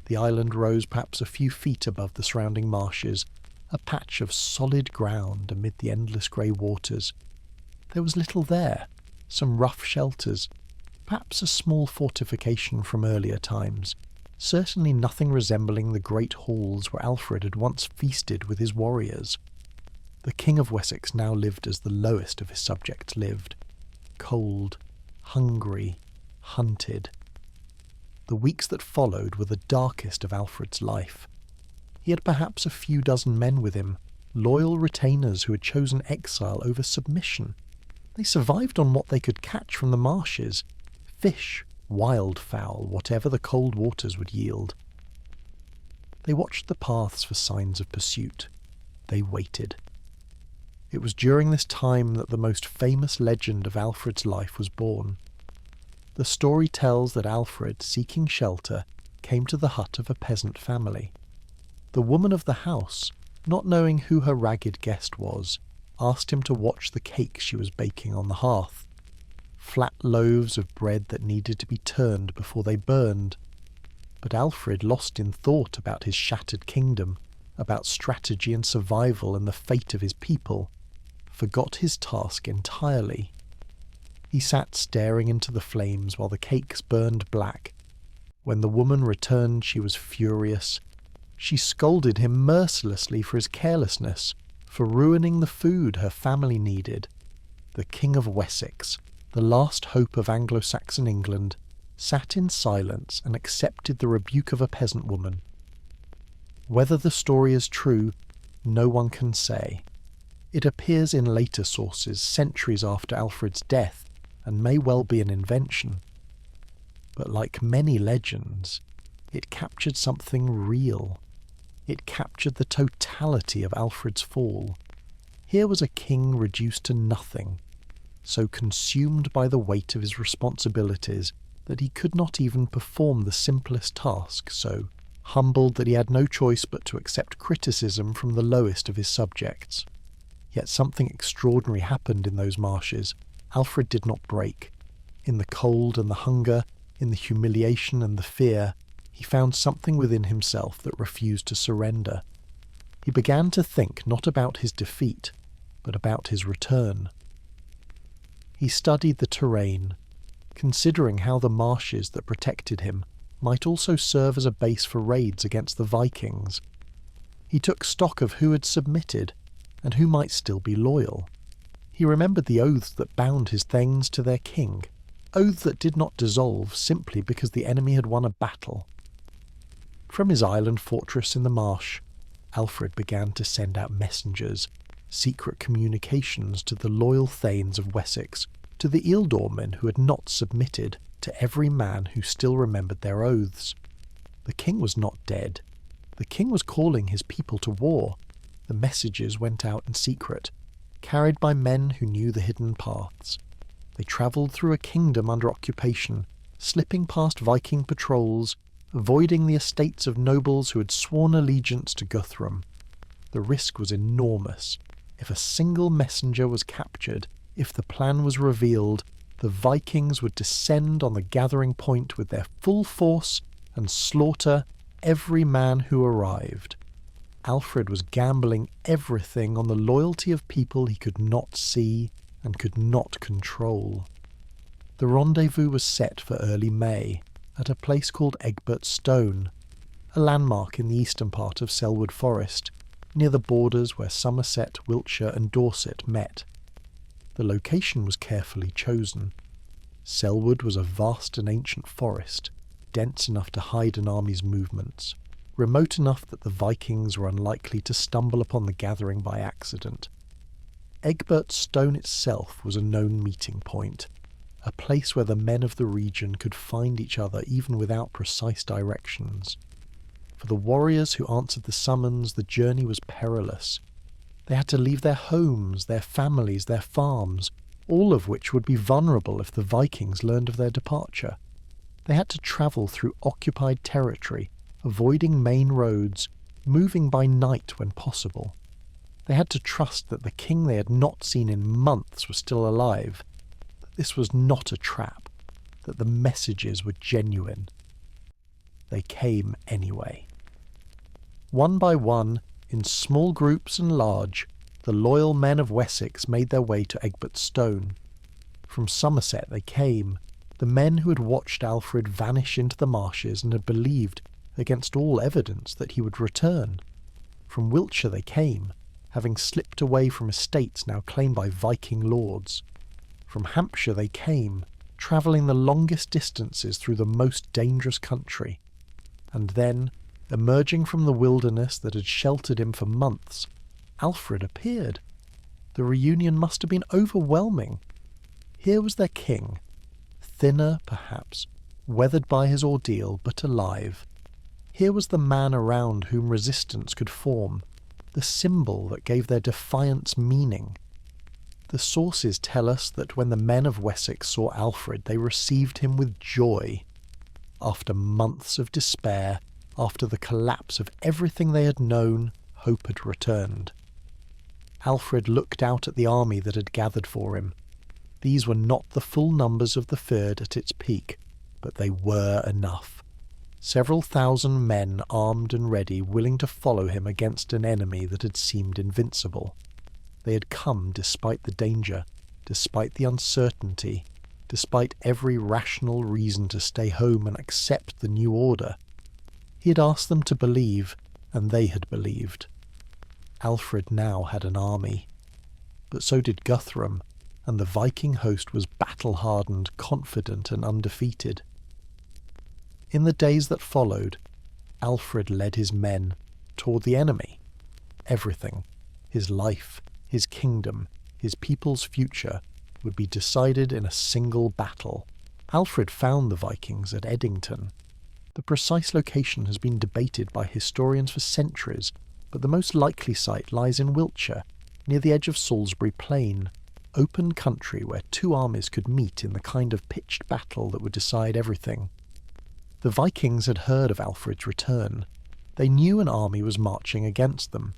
A: The island rose perhaps a few feet above the surrounding marshes, a patch of solid ground amid the endless grey waters. There was little there, some rough shelters, perhaps a small fortification from earlier times, certainly nothing resembling the great halls where Alfred had once feasted with his warriors. The King of Wessex now lived as the lowest of his subjects lived, cold, hungry, hunted. The weeks that followed were the darkest of Alfred's life. He had perhaps a few dozen men with him, loyal retainers who had chosen exile over submission. They survived on what they could catch from the marshes, fish, wildfowl, whatever the cold waters would yield. They watched the paths for signs of pursuit. They waited. It was during this time that the most famous legend of Alfred's life was born. The story tells that Alfred, seeking shelter, came to the hut of a peasant family. The woman of the house, not knowing who her ragged guest was, asked him to watch the cake she was baking on the hearth. Flat loaves of bread that needed to be turned before they burned. But Alfred, lost in thought about his shattered kingdom, about strategy and survival and the fate of his people, forgot his task entirely. He sat staring into the flames while the cakes burned black. When the woman returned, she was furious. She scolded him mercilessly for his carelessness, for ruining the food her family needed. The King of Wessex, the last hope of Anglo-Saxon England, sat in silence and accepted the rebuke of a peasant woman. Whether the story is true, no one can say. It appears in later sources centuries after Alfred's death, and may well be an invention. But like many legends, it captured something real. It captured the totality of Alfred's fall. Here was a king reduced to nothing, so consumed by the weight of his responsibilities that he could not even perform the simplest task, so humbled that he had no choice but to accept criticism from the lowest of his subjects. Yet something extraordinary happened in those marshes. Alfred did not break. In the cold and the hunger, in the humiliation and the fear, he found something within himself that refused to surrender. He began to think not about his defeat, but about his return. He studied the terrain, considering how the marshes that protected him might also serve as a base for raids against the Vikings. He took stock of who had submitted, and who might still be loyal. He remembered the oaths that bound his thanes to their king, oaths that did not dissolve simply because the enemy had won a battle. From his island fortress in the marsh, Alfred began to send out messengers, secret communications to the loyal thanes of Wessex, to the ealdormen who had not submitted, to every man who still remembered their oaths. The king was not dead. The king was calling his people to war. The messages went out in secret, carried by men who knew the hidden paths. They travelled through a kingdom under occupation, slipping past Viking patrols, avoiding the estates of nobles who had sworn allegiance to Guthrum. The risk was enormous. If a single messenger was captured, if the plan was revealed, the Vikings would descend on the gathering point with their full force and slaughter every man who arrived. Alfred was gambling everything on the loyalty of people he could not see and could not control. The rendezvous was set for early May, at a place called Egbert Stone, a landmark in the eastern part of Selwood Forest, near the borders where Somerset, Wiltshire and Dorset met. The location was carefully chosen. Selwood was a vast and ancient forest, dense enough to hide an army's movements, remote enough that the Vikings were unlikely to stumble upon the gathering by accident. Egbert Stone itself was a known meeting point, a place where the men of the region could find each other even without precise directions. For the warriors who answered the summons, the journey was perilous. They had to leave their homes, their families, their farms, all of which would be vulnerable if the Vikings learned of their departure. They had to travel through occupied territory, avoiding main roads, moving by night when possible. They had to trust that the king they had not seen in months was still alive, that this was not a trap, that the messages were genuine. They came anyway. One by one, in small groups and large, the loyal men of Wessex made their way to Egbert Stone. From Somerset they came, the men who had watched Alfred vanish into the marshes and had believed against all evidence that he would return. From Wiltshire they came, having slipped away from estates now claimed by Viking lords. From Hampshire they came, travelling the longest distances through the most dangerous country. And then, emerging from the wilderness that had sheltered him for months, Alfred appeared. The reunion must have been overwhelming. Here was their king, thinner perhaps, weathered by his ordeal, but alive. Here was the man around whom resistance could form, the symbol that gave their defiance meaning. The sources tell us that when the men of Wessex saw Alfred, they received him with joy. After months of despair, after the collapse of everything they had known, hope had returned. Alfred looked out at the army that had gathered for him. These were not the full numbers of the Fyrd at its peak, but they were enough. Several thousand men armed and ready, willing to follow him against an enemy that had seemed invincible. They had come despite the danger, despite the uncertainty, despite every rational reason to stay home and accept the new order. He had asked them to believe, and they had believed. Alfred now had an army. But so did Guthrum, and the Viking host was battle-hardened, confident and undefeated. In the days that followed, Alfred led his men toward the enemy. Everything, his life, his kingdom, his people's future, would be decided in a single battle. Alfred found the Vikings at Edington. The precise location has been debated by historians for centuries, but the most likely site lies in Wiltshire, near the edge of Salisbury Plain, open country where two armies could meet in the kind of pitched battle that would decide everything. The Vikings had heard of Alfred's return. They knew an army was marching against them.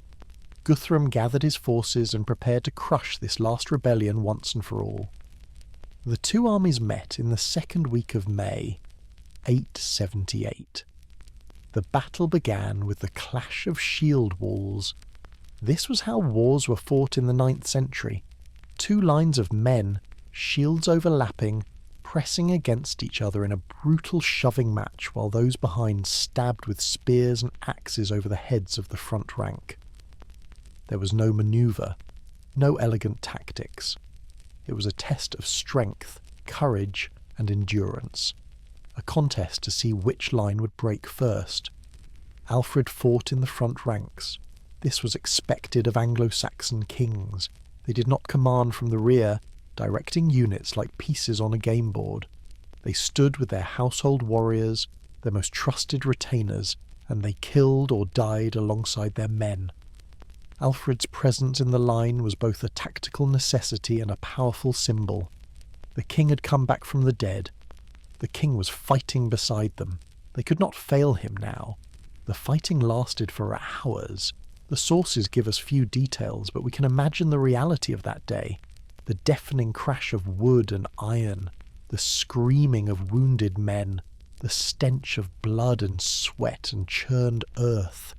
A: Guthrum gathered his forces and prepared to crush this last rebellion once and for all. The two armies met in the second week of May, 878. The battle began with the clash of shield walls. This was how wars were fought in the 9th century. Two lines of men, shields overlapping, pressing against each other in a brutal shoving match while those behind stabbed with spears and axes over the heads of the front rank. There was no manoeuvre, no elegant tactics. It was a test of strength, courage, and endurance. A contest to see which line would break first. Alfred fought in the front ranks. This was expected of Anglo-Saxon kings. They did not command from the rear, directing units like pieces on a game board. They stood with their household warriors, their most trusted retainers, and they killed or died alongside their men. Alfred's presence in the line was both a tactical necessity and a powerful symbol. The king had come back from the dead. The king was fighting beside them. They could not fail him now. The fighting lasted for hours. The sources give us few details, but we can imagine the reality of that day. The deafening crash of wood and iron, the screaming of wounded men, the stench of blood and sweat and churned earth,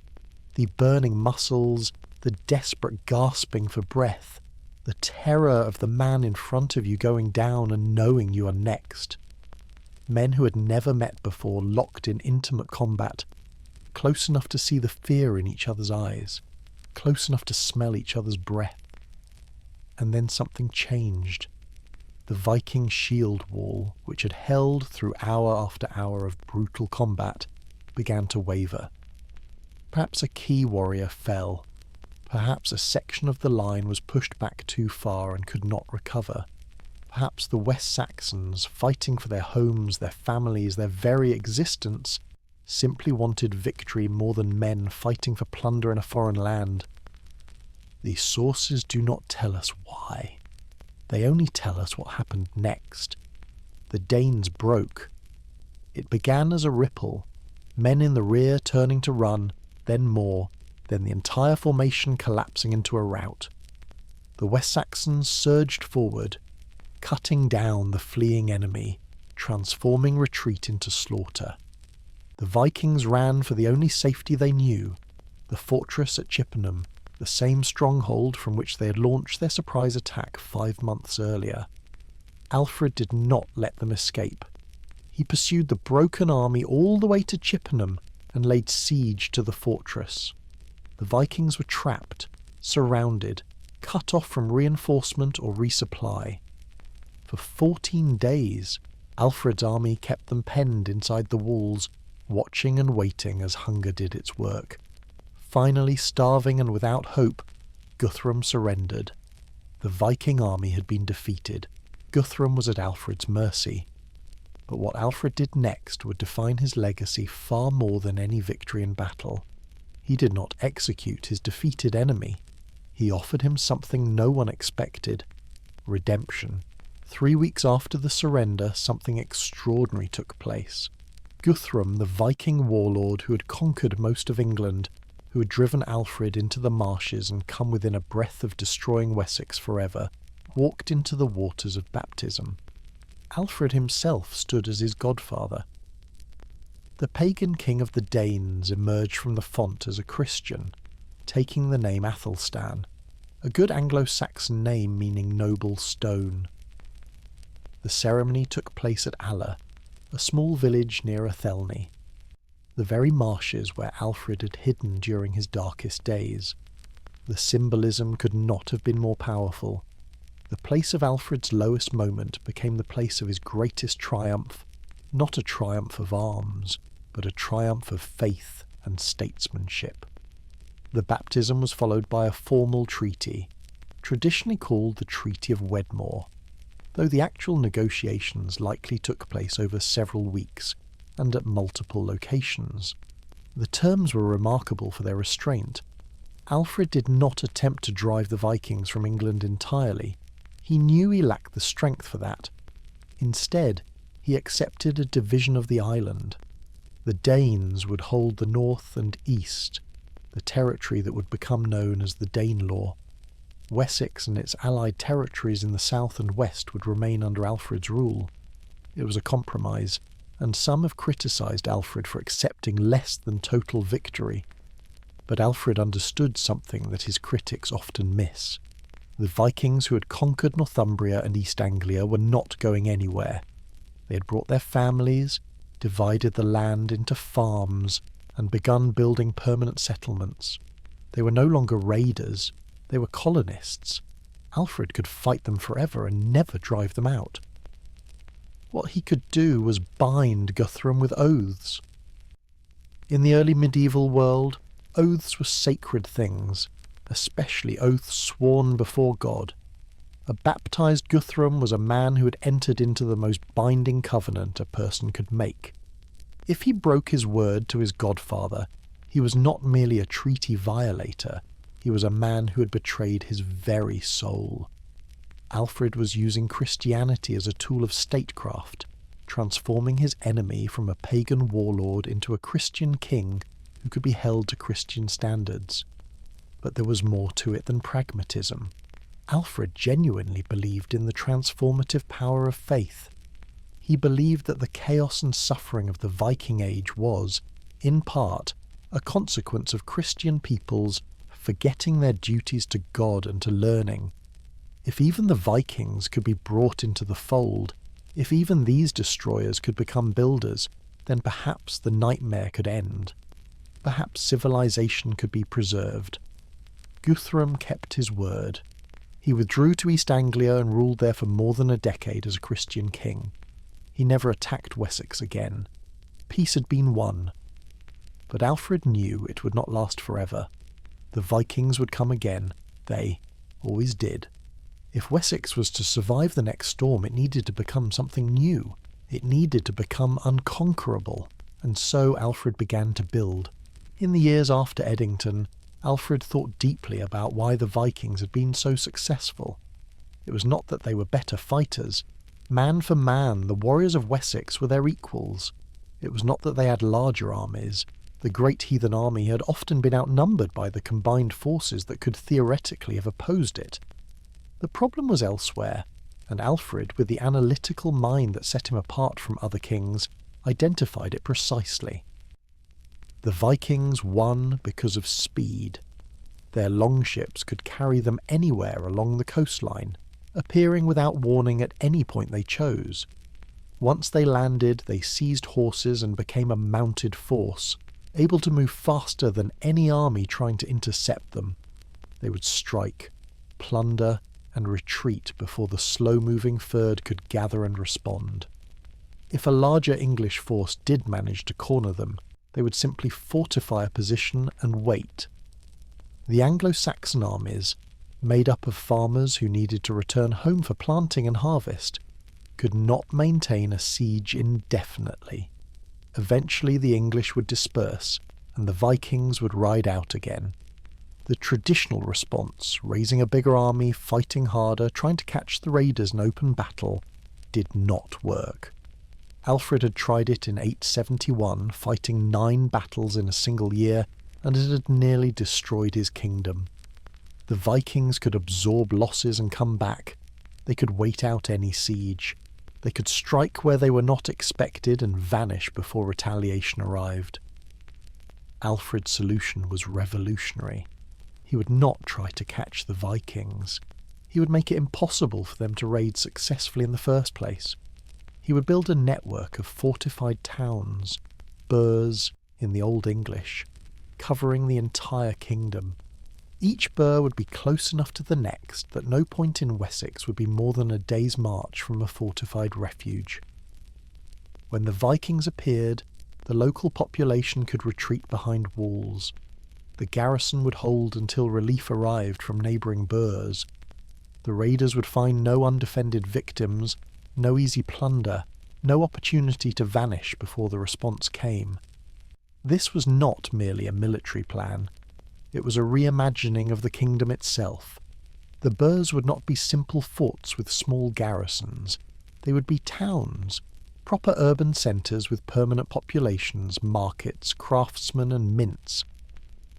A: the burning muscles, the desperate gasping for breath, the terror of the man in front of you going down and knowing you are next. Men who had never met before locked in intimate combat, close enough to see the fear in each other's eyes, close enough to smell each other's breath. And then something changed. The Viking shield wall, which had held through hour after hour of brutal combat, began to waver. Perhaps a key warrior fell. Perhaps a section of the line was pushed back too far and could not recover. Perhaps the West Saxons, fighting for their homes, their families, their very existence, simply wanted victory more than men fighting for plunder in a foreign land. These sources do not tell us why. They only tell us what happened next. The Danes broke. It began as a ripple, men in the rear turning to run, then more, then the entire formation collapsing into a rout. The West Saxons surged forward, cutting down the fleeing enemy, transforming retreat into slaughter. The Vikings ran for the only safety they knew, the fortress at Chippenham, the same stronghold from which they had launched their surprise attack 5 months earlier. Alfred did not let them escape. He pursued the broken army all the way to Chippenham and laid siege to the fortress. The Vikings were trapped, surrounded, cut off from reinforcement or resupply. For 14 days, Alfred's army kept them penned inside the walls, watching and waiting as hunger did its work. Finally, starving and without hope, Guthrum surrendered. The Viking army had been defeated. Guthrum was at Alfred's mercy. But what Alfred did next would define his legacy far more than any victory in battle. He did not execute his defeated enemy. He offered him something no one expected: redemption. 3 weeks after the surrender, something extraordinary took place. Guthrum, the Viking warlord who had conquered most of England, who had driven Alfred into the marshes and come within a breath of destroying Wessex forever, walked into the waters of baptism. Alfred himself stood as his godfather. The pagan king of the Danes emerged from the font as a Christian, taking the name Athelstan, a good Anglo-Saxon name meaning noble stone. The ceremony took place at Aller, a small village near Athelney, the very marshes where Alfred had hidden during his darkest days. The symbolism could not have been more powerful. The place of Alfred's lowest moment became the place of his greatest triumph, not a triumph of arms, but a triumph of faith and statesmanship. The baptism was followed by a formal treaty, traditionally called the Treaty of Wedmore, though the actual negotiations likely took place over several weeks and at multiple locations. The terms were remarkable for their restraint. Alfred did not attempt to drive the Vikings from England entirely. He knew he lacked the strength for that. Instead, he accepted a division of the island. The Danes would hold the north and east, the territory that would become known as the Danelaw. Wessex and its allied territories in the south and west would remain under Alfred's rule. It was a compromise, and some have criticised Alfred for accepting less than total victory. But Alfred understood something that his critics often miss. The Vikings who had conquered Northumbria and East Anglia were not going anywhere. They had brought their families, divided the land into farms, and begun building permanent settlements. They were no longer raiders, they were colonists. Alfred could fight them forever and never drive them out. What he could do was bind Guthrum with oaths. In the early medieval world, oaths were sacred things, especially oaths sworn before God. A baptized Guthrum was a man who had entered into the most binding covenant a person could make. If he broke his word to his godfather, he was not merely a treaty violator, he was a man who had betrayed his very soul. Alfred was using Christianity as a tool of statecraft, transforming his enemy from a pagan warlord into a Christian king who could be held to Christian standards. But there was more to it than pragmatism. Alfred genuinely believed in the transformative power of faith. He believed that the chaos and suffering of the Viking Age was, in part, a consequence of Christian peoples forgetting their duties to God and to learning. If even the Vikings could be brought into the fold, if even these destroyers could become builders, then perhaps the nightmare could end. Perhaps civilization could be preserved. Guthrum kept his word. He withdrew to East Anglia and ruled there for more than a decade as a Christian king. He never attacked Wessex again. Peace had been won. But Alfred knew it would not last forever. The Vikings would come again. They always did. If Wessex was to survive the next storm, it needed to become something new. It needed to become unconquerable. And so Alfred began to build. In the years after Edington, Alfred thought deeply about why the Vikings had been so successful. It was not that they were better fighters. Man for man, the warriors of Wessex were their equals. It was not that they had larger armies. The great heathen army had often been outnumbered by the combined forces that could theoretically have opposed it. The problem was elsewhere, and Alfred, with the analytical mind that set him apart from other kings, identified it precisely. The Vikings won because of speed. Their longships could carry them anywhere along the coastline, appearing without warning at any point they chose. Once they landed, they seized horses and became a mounted force. able to move faster than any army trying to intercept them. They would strike, plunder, and retreat before the slow-moving Fyrd could gather and respond. If a larger English force did manage to corner them, they would simply fortify a position and wait. The Anglo-Saxon armies, made up of farmers who needed to return home for planting and harvest, could not maintain a siege indefinitely. Eventually the English would disperse, and the Vikings would ride out again. The traditional response, raising a bigger army, fighting harder, trying to catch the raiders in open battle, did not work. Alfred had tried it in 871, fighting 9 battles in a single year, and it had nearly destroyed his kingdom. The Vikings could absorb losses and come back. They could wait out any siege. They could strike where they were not expected and vanish before retaliation arrived. Alfred's solution was revolutionary. He would not try to catch the Vikings. He would make it impossible for them to raid successfully in the first place. He would build a network of fortified towns, burhs in the Old English, covering the entire kingdom. Each burh would be close enough to the next that no point in Wessex would be more than a day's march from a fortified refuge. When the Vikings appeared, the local population could retreat behind walls. The garrison would hold until relief arrived from neighbouring burhs. The raiders would find no undefended victims, no easy plunder, no opportunity to vanish before the response came. This was not merely a military plan. It was a reimagining of the kingdom itself. The burhs would not be simple forts with small garrisons. They would be towns, proper urban centres with permanent populations, markets, craftsmen and mints.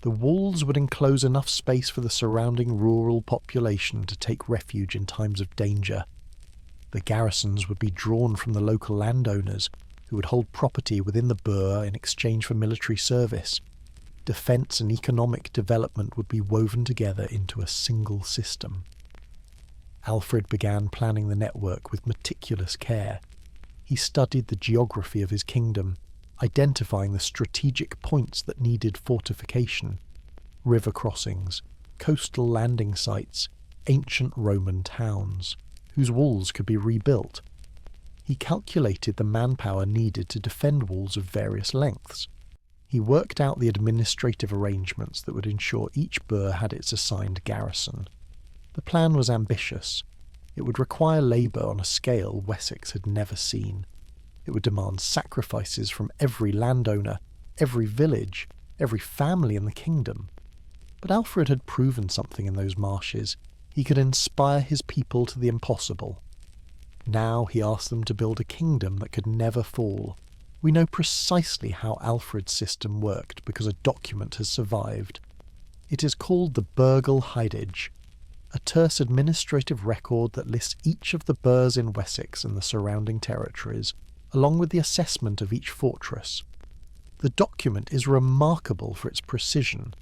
A: The walls would enclose enough space for the surrounding rural population to take refuge in times of danger. The garrisons would be drawn from the local landowners, who would hold property within the burh in exchange for military service. Defence and economic development would be woven together into a single system. Alfred began planning the network with meticulous care. He studied the geography of his kingdom, identifying the strategic points that needed fortification: river crossings, coastal landing sites, ancient Roman towns, whose walls could be rebuilt. He calculated the manpower needed to defend walls of various lengths. He worked out the administrative arrangements that would ensure each burh had its assigned garrison. The plan was ambitious. It would require labour on a scale Wessex had never seen. It would demand sacrifices from every landowner, every village, every family in the kingdom. But Alfred had proven something in those marshes. He could inspire his people to the impossible. Now he asked them to build a kingdom that could never fall. We know precisely how Alfred's system worked because a document has survived. It is called the Burgel Heidage, a terse administrative record that lists each of the burhs in Wessex and the surrounding territories, along with the assessment of each fortress. The document is remarkable for its precision.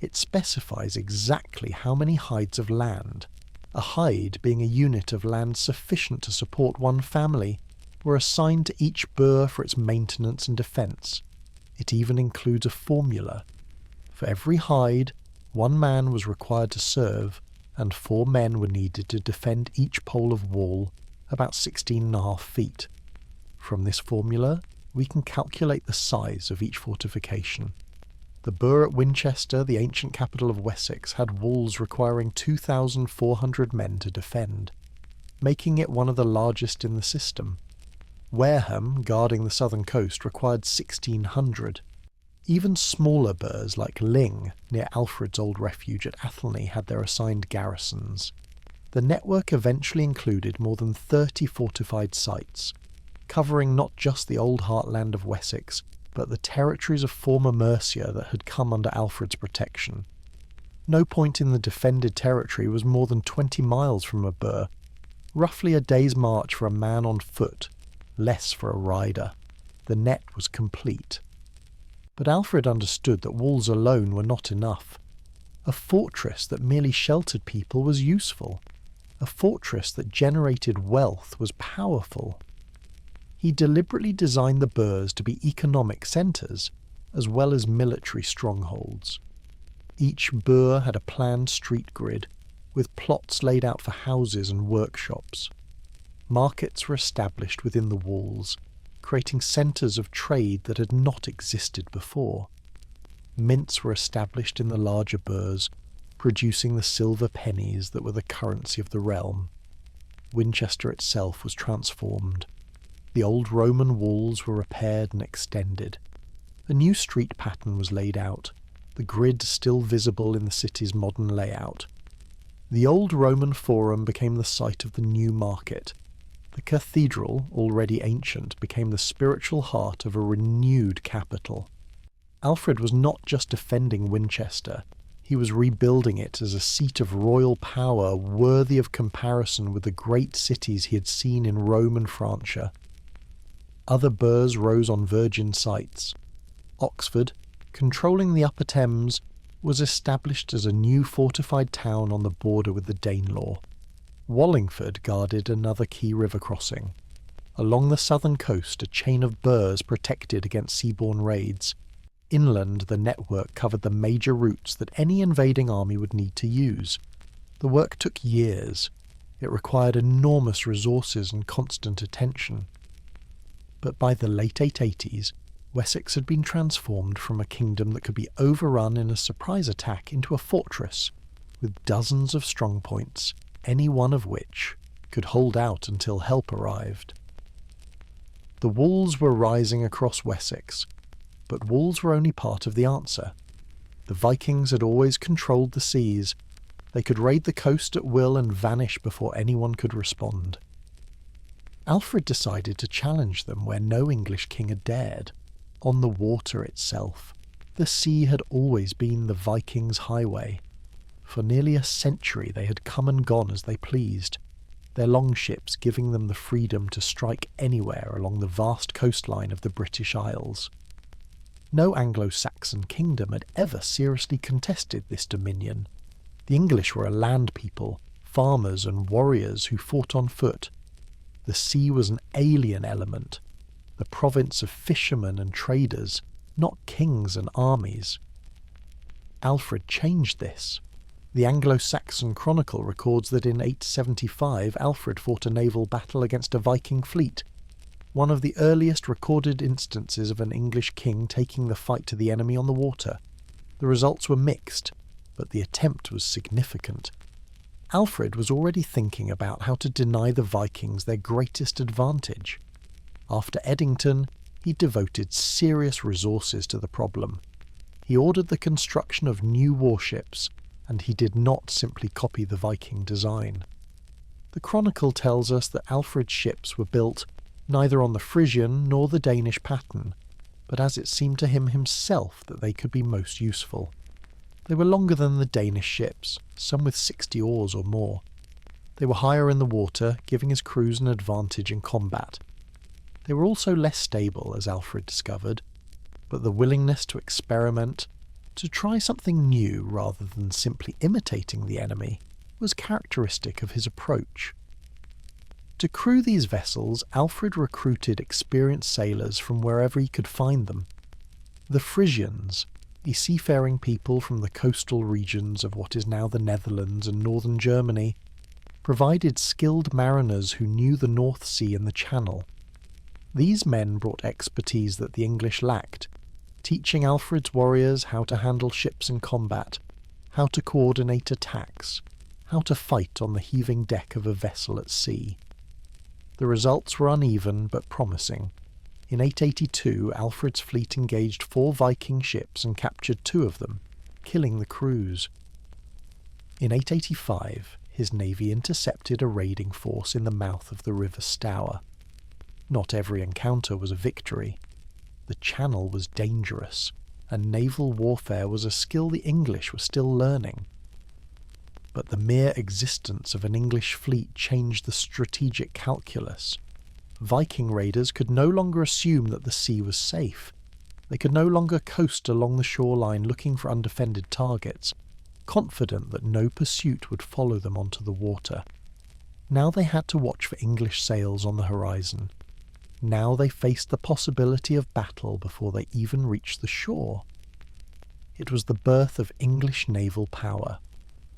A: It specifies exactly how many hides of land, a hide being a unit of land sufficient to support one family, were assigned to each burh for its maintenance and defence. It even includes a formula. For every hide, 1 man was required to serve, and 4 men were needed to defend each pole of wall, about 16.5 feet. From this formula, we can calculate the size of each fortification. The burh at Winchester, the ancient capital of Wessex, had walls requiring 2,400 men to defend, making it one of the largest in the system. Wareham, guarding the southern coast, required 1,600. Even smaller burhs like Ling, near Alfred's old refuge at Athelney, had their assigned garrisons. The network eventually included more than 30 fortified sites, covering not just the old heartland of Wessex, but the territories of former Mercia that had come under Alfred's protection. No point in the defended territory was more than 20 miles from a burh, roughly a day's march for a man on foot, less for a rider. The net was complete. But Alfred understood that walls alone were not enough. A fortress that merely sheltered people was useful. A fortress that generated wealth was powerful. He deliberately designed the burhs to be economic centres, as well as military strongholds. Each burh had a planned street grid, with plots laid out for houses and workshops. Markets were established within the walls, creating centres of trade that had not existed before. Mints were established in the larger burhs, producing the silver pennies that were the currency of the realm. Winchester itself was transformed. The old Roman walls were repaired and extended. A new street pattern was laid out, the grid still visible in the city's modern layout. The old Roman forum became the site of the new market. The cathedral, already ancient, became the spiritual heart of a renewed capital. Alfred was not just defending Winchester, he was rebuilding it as a seat of royal power worthy of comparison with the great cities he had seen in Rome and Francia. Other burhs rose on virgin sites. Oxford, controlling the Upper Thames, was established as a new fortified town on the border with the Danelaw. Wallingford guarded another key river crossing. Along the southern coast, a chain of burhs protected against seaborne raids. Inland, the network covered the major routes that any invading army would need to use. The work took years. It required enormous resources and constant attention. But by the late 880s, Wessex had been transformed from a kingdom that could be overrun in a surprise attack into a fortress, with dozens of strongpoints, any one of which could hold out until help arrived. The walls were rising across Wessex, but walls were only part of the answer. The Vikings had always controlled the seas. They could raid the coast at will and vanish before anyone could respond. Alfred decided to challenge them where no English king had dared. On the water itself, the sea had always been the Vikings' highway. For nearly a century they had come and gone as they pleased, their longships giving them the freedom to strike anywhere along the vast coastline of the British Isles. No Anglo-Saxon kingdom had ever seriously contested this dominion. The English were a land people, farmers and warriors who fought on foot. The sea was an alien element, the province of fishermen and traders, not kings and armies. Alfred changed this. The Anglo-Saxon Chronicle records that in 875 Alfred fought a naval battle against a Viking fleet, one of the earliest recorded instances of an English king taking the fight to the enemy on the water. The results were mixed, but the attempt was significant. Alfred was already thinking about how to deny the Vikings their greatest advantage. After Edington, he devoted serious resources to the problem. He ordered the construction of new warships, and he did not simply copy the Viking design. The Chronicle tells us that Alfred's ships were built neither on the Frisian nor the Danish pattern, but as it seemed to him himself that they could be most useful. They were longer than the Danish ships, some with 60 oars or more. They were higher in the water, giving his crews an advantage in combat. They were also less stable, as Alfred discovered, but the willingness to experiment, to try something new rather than simply imitating the enemy, was characteristic of his approach. To crew these vessels, Alfred recruited experienced sailors from wherever he could find them. The Frisians, a seafaring people from the coastal regions of what is now the Netherlands and northern Germany, provided skilled mariners who knew the North Sea and the Channel. These men brought expertise that the English lacked, teaching Alfred's warriors how to handle ships in combat, how to coordinate attacks, how to fight on the heaving deck of a vessel at sea. The results were uneven but promising. In 882, Alfred's fleet engaged 4 Viking ships and captured 2 of them, killing the crews. In 885, his navy intercepted a raiding force in the mouth of the River Stour. Not every encounter was a victory. The Channel was dangerous, and naval warfare was a skill the English were still learning. But the mere existence of an English fleet changed the strategic calculus. Viking raiders could no longer assume that the sea was safe. They could no longer coast along the shoreline looking for undefended targets, confident that no pursuit would follow them onto the water. Now they had to watch for English sails on the horizon. Now they faced the possibility of battle before they even reached the shore. It was the birth of English naval power,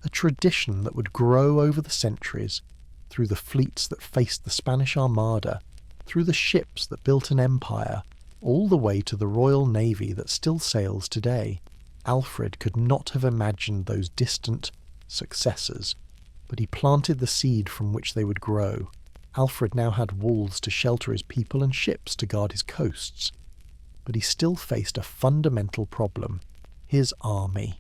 A: a tradition that would grow over the centuries, through the fleets that faced the Spanish Armada, through the ships that built an empire, all the way to the Royal Navy that still sails today. Alfred could not have imagined those distant successors, but he planted the seed from which they would grow. Alfred now had walls to shelter his people and ships to guard his coasts, but he still faced a fundamental problem: his army.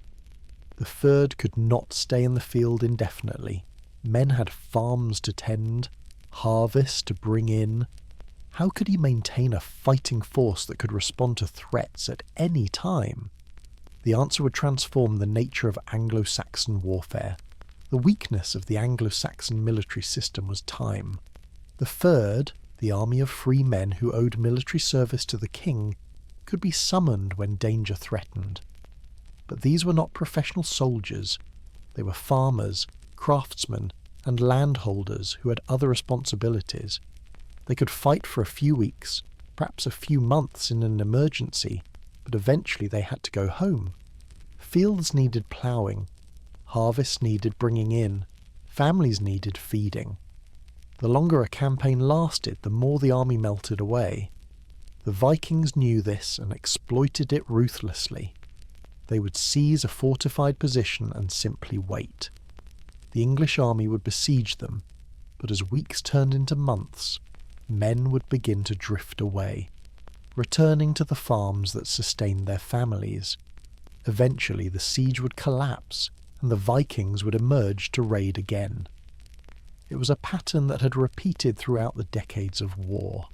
A: The Third could not stay in the field indefinitely. Men had farms to tend, harvests to bring in. How could he maintain a fighting force that could respond to threats at any time? The answer would transform the nature of Anglo-Saxon warfare. The weakness of the Anglo-Saxon military system was time. The Third, the army of free men who owed military service to the king, could be summoned when danger threatened. But these were not professional soldiers. They were farmers, craftsmen, and landholders who had other responsibilities. They could fight for a few weeks, perhaps a few months in an emergency, but eventually they had to go home. Fields needed ploughing, harvests needed bringing in, families needed feeding. The longer a campaign lasted, the more the army melted away. The Vikings knew this and exploited it ruthlessly. They would seize a fortified position and simply wait. The English army would besiege them, but as weeks turned into months, men would begin to drift away, returning to the farms that sustained their families. Eventually the siege would collapse, and the Vikings would emerge to raid again. It was a pattern that had repeated throughout the decades of war.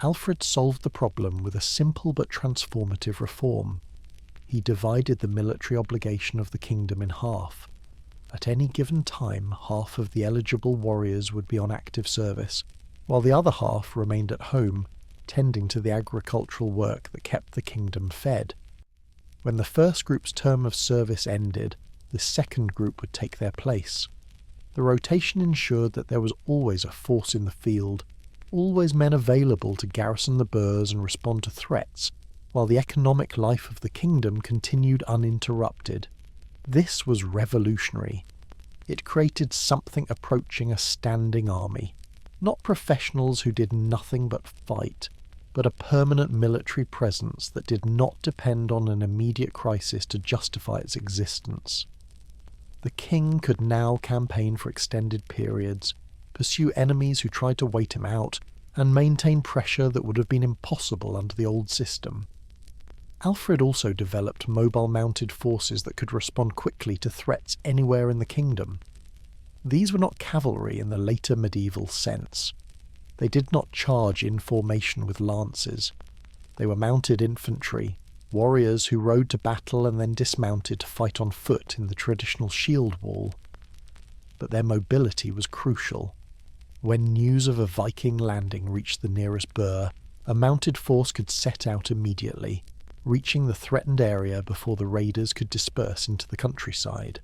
A: Alfred solved the problem with a simple but transformative reform. He divided the military obligation of the kingdom in half. At any given time, half of the eligible warriors would be on active service, while the other half remained at home, tending to the agricultural work that kept the kingdom fed. When the first group's term of service ended, the second group would take their place. The rotation ensured that there was always a force in the field, always men available to garrison the burhs and respond to threats, while the economic life of the kingdom continued uninterrupted. This was revolutionary. It created something approaching a standing army. Not professionals who did nothing but fight, but a permanent military presence that did not depend on an immediate crisis to justify its existence. The king could now campaign for extended periods, pursue enemies who tried to wait him out, and maintain pressure that would have been impossible under the old system. Alfred also developed mobile mounted forces that could respond quickly to threats anywhere in the kingdom. These were not cavalry in the later medieval sense. They did not charge in formation with lances. They were mounted infantry, warriors who rode to battle and then dismounted to fight on foot in the traditional shield wall. But their mobility was crucial. When news of a Viking landing reached the nearest burh, a mounted force could set out immediately, reaching the threatened area before the raiders could disperse into the countryside.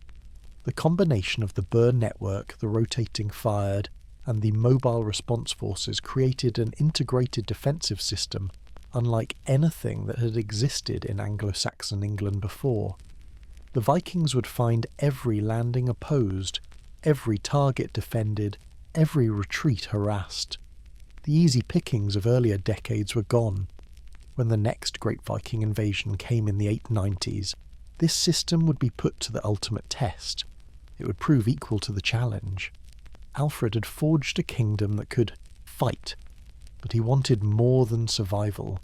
A: The combination of the burh network, the rotating fired, and the mobile response forces created an integrated defensive system unlike anything that had existed in Anglo-Saxon England before. The Vikings would find every landing opposed, every target defended, every retreat harassed. The easy pickings of earlier decades were gone. When the next great Viking invasion came in the 890s, this system would be put to the ultimate test. It would prove equal to the challenge. Alfred had forged a kingdom that could fight, but he wanted more than survival.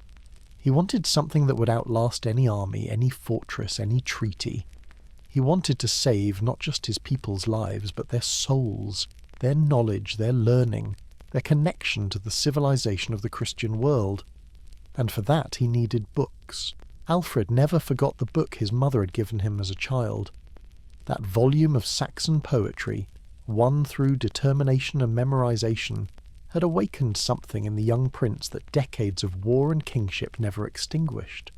A: He wanted something that would outlast any army, any fortress, any treaty. He wanted to save not just his people's lives, but their souls, their knowledge, their learning, their connection to the civilization of the Christian world. And for that he needed books. Alfred never forgot the book his mother had given him as a child. That volume of Saxon poetry, won through determination and memorization, had awakened something in the young prince that decades of war and kingship never extinguished.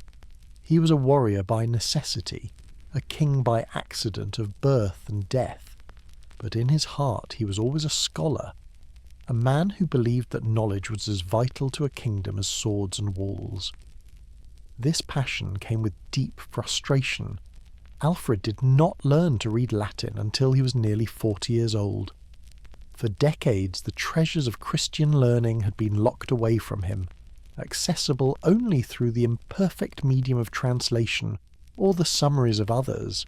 A: He was a warrior by necessity, a king by accident of birth and death, but in his heart he was always a scholar. a man who believed that knowledge was as vital to a kingdom as swords and walls. This passion came with deep frustration. Alfred did not learn to read Latin until he was nearly 40 years old. For decades, the treasures of Christian learning had been locked away from him, accessible only through the imperfect medium of translation or the summaries of others.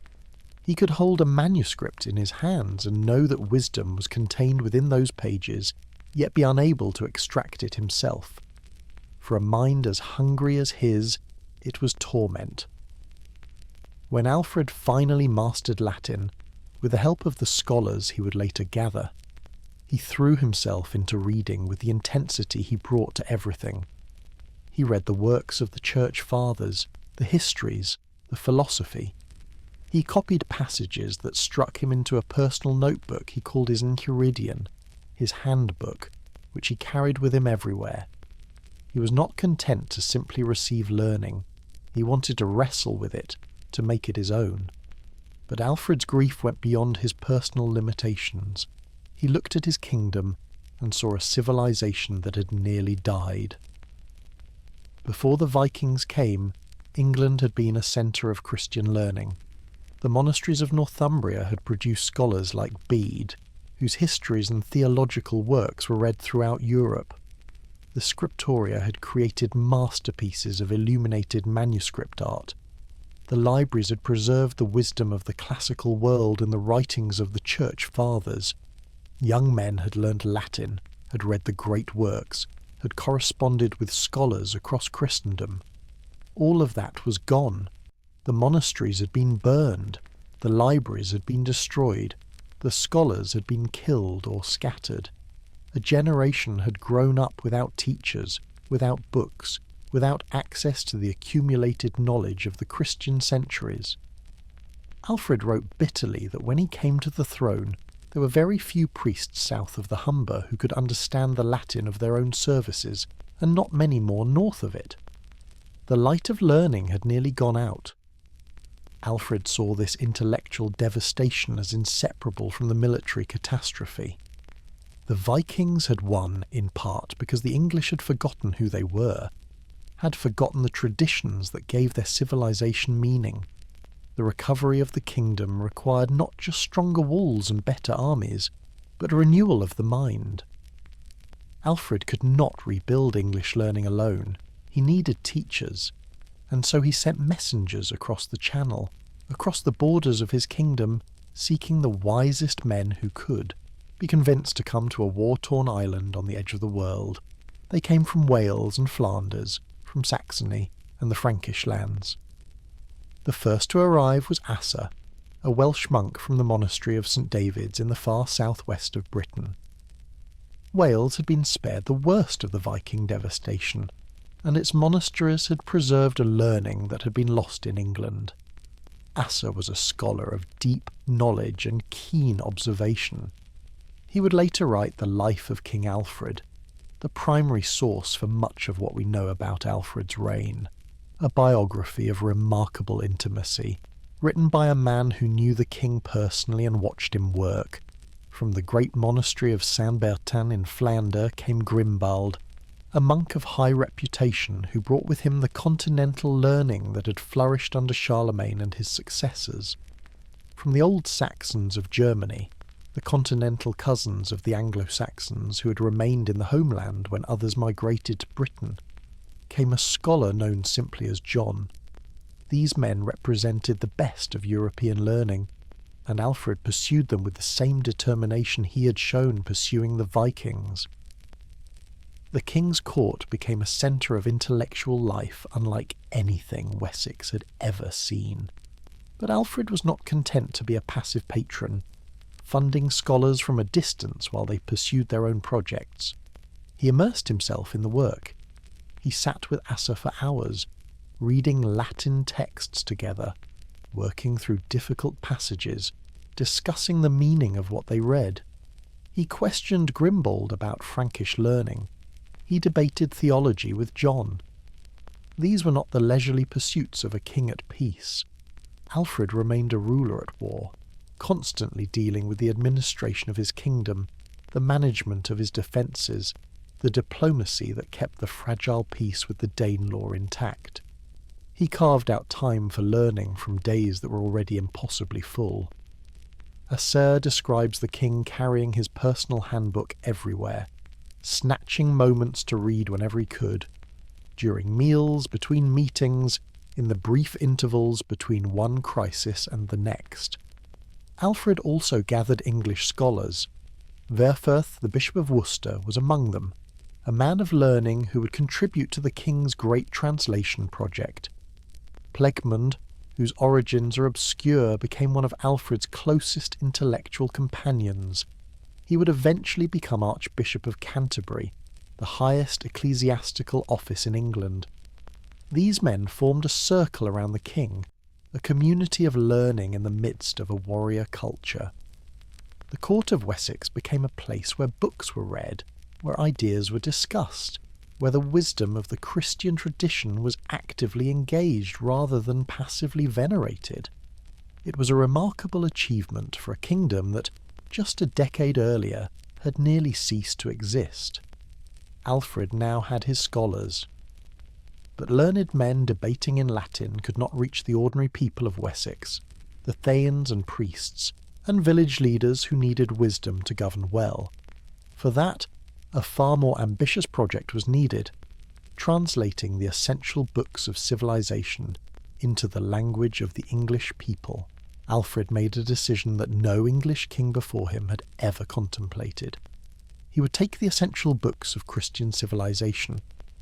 A: He could hold a manuscript in his hands and know that wisdom was contained within those pages, yet be unable to extract it himself. For a mind as hungry as his, it was torment. When Alfred finally mastered Latin, with the help of the scholars he would later gather, he threw himself into reading with the intensity he brought to everything. He read the works of the Church Fathers, the histories, the philosophy. He copied passages that struck him into a personal notebook he called his Enchiridion, his handbook, which he carried with him everywhere. He was not content to simply receive learning. He wanted to wrestle with it, to make it his own. But Alfred's grief went beyond his personal limitations. He looked at his kingdom and saw a civilization that had nearly died. Before the Vikings came, England had been a centre of Christian learning. The monasteries of Northumbria had produced scholars like Bede, whose histories and theological works were read throughout Europe. The scriptoria had created masterpieces of illuminated manuscript art. The libraries had preserved the wisdom of the classical world in the writings of the Church Fathers. Young men had learned Latin, had read the great works, had corresponded with scholars across Christendom. All of that was gone. The monasteries had been burned, the libraries had been destroyed, the scholars had been killed or scattered. A generation had grown up without teachers, without books, without access to the accumulated knowledge of the Christian centuries. Alfred wrote bitterly that when he came to the throne, there were very few priests south of the Humber who could understand the Latin of their own services, and not many more north of it. The light of learning had nearly gone out. Alfred saw this intellectual devastation as inseparable from the military catastrophe. The Vikings had won, in part, because the English had forgotten who they were, had forgotten the traditions that gave their civilization meaning. The recovery of the kingdom required not just stronger walls and better armies, but a renewal of the mind. Alfred could not rebuild English learning alone. He needed teachers, and so he sent messengers across the Channel, across the borders of his kingdom, seeking the wisest men who could be convinced to come to a war-torn island on the edge of the world. They came from Wales and Flanders, from Saxony and the Frankish lands. The first to arrive was Asa, a Welsh monk from the monastery of St. David's in the far southwest of Britain. Wales had been spared the worst of the Viking devastation, and its monasteries had preserved a learning that had been lost in England. Asa was a scholar of deep knowledge and keen observation. He would later write the Life of King Alfred, the primary source for much of what we know about Alfred's reign, a biography of remarkable intimacy, written by a man who knew the king personally and watched him work. From the great monastery of Saint-Bertin in Flanders came Grimbald, a monk of high reputation who brought with him the continental learning that had flourished under Charlemagne and his successors. From the old Saxons of Germany, the continental cousins of the Anglo-Saxons who had remained in the homeland when others migrated to Britain, came a scholar known simply as John. These men represented the best of European learning, and Alfred pursued them with the same determination he had shown pursuing the Vikings. The king's court became a centre of intellectual life unlike anything Wessex had ever seen. But Alfred was not content to be a passive patron, funding scholars from a distance while they pursued their own projects. He immersed himself in the work. He sat with Asa for hours, reading Latin texts together, working through difficult passages, discussing the meaning of what they read. He questioned Grimbald about Frankish learning. He debated theology with John. These were not the leisurely pursuits of a king at peace. Alfred remained a ruler at war, constantly dealing with the administration of his kingdom, the management of his defences, the diplomacy that kept the fragile peace with the Danelaw intact. He carved out time for learning from days that were already impossibly full. Asser describes the king carrying his personal handbook everywhere, snatching moments to read whenever he could, during meals, between meetings, in the brief intervals between one crisis and the next. Alfred also gathered English scholars. Werfurth, the Bishop of Worcester, was among them, a man of learning who would contribute to the king's great translation project. Plegmund, whose origins are obscure, became one of Alfred's closest intellectual companions. He would eventually become Archbishop of Canterbury, the highest ecclesiastical office in England. These men formed a circle around the king, a community of learning in the midst of a warrior culture. The court of Wessex became a place where books were read, where ideas were discussed, where the wisdom of the Christian tradition was actively engaged rather than passively venerated. It was a remarkable achievement for a kingdom that, just a decade earlier, had nearly ceased to exist. Alfred now had his scholars, but learned men debating in Latin could not reach the ordinary people of Wessex, the thanes and priests, and village leaders who needed wisdom to govern well. For that, a far more ambitious project was needed, translating the essential books of civilization into the language of the English people. Alfred made a decision that no English king before him had ever contemplated. He would take the essential books of Christian civilization,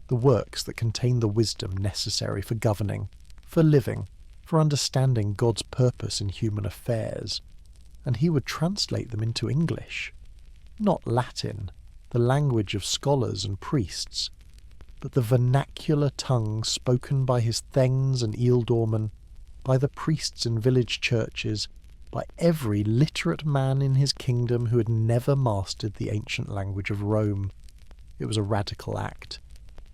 A: the works that contain the wisdom necessary for governing, for living, for understanding God's purpose in human affairs, and he would translate them into English. Not Latin, the language of scholars and priests, but the vernacular tongue spoken by his thanes and ealdormen, by the priests in village churches, by every literate man in his kingdom who had never mastered the ancient language of Rome. It was a radical act.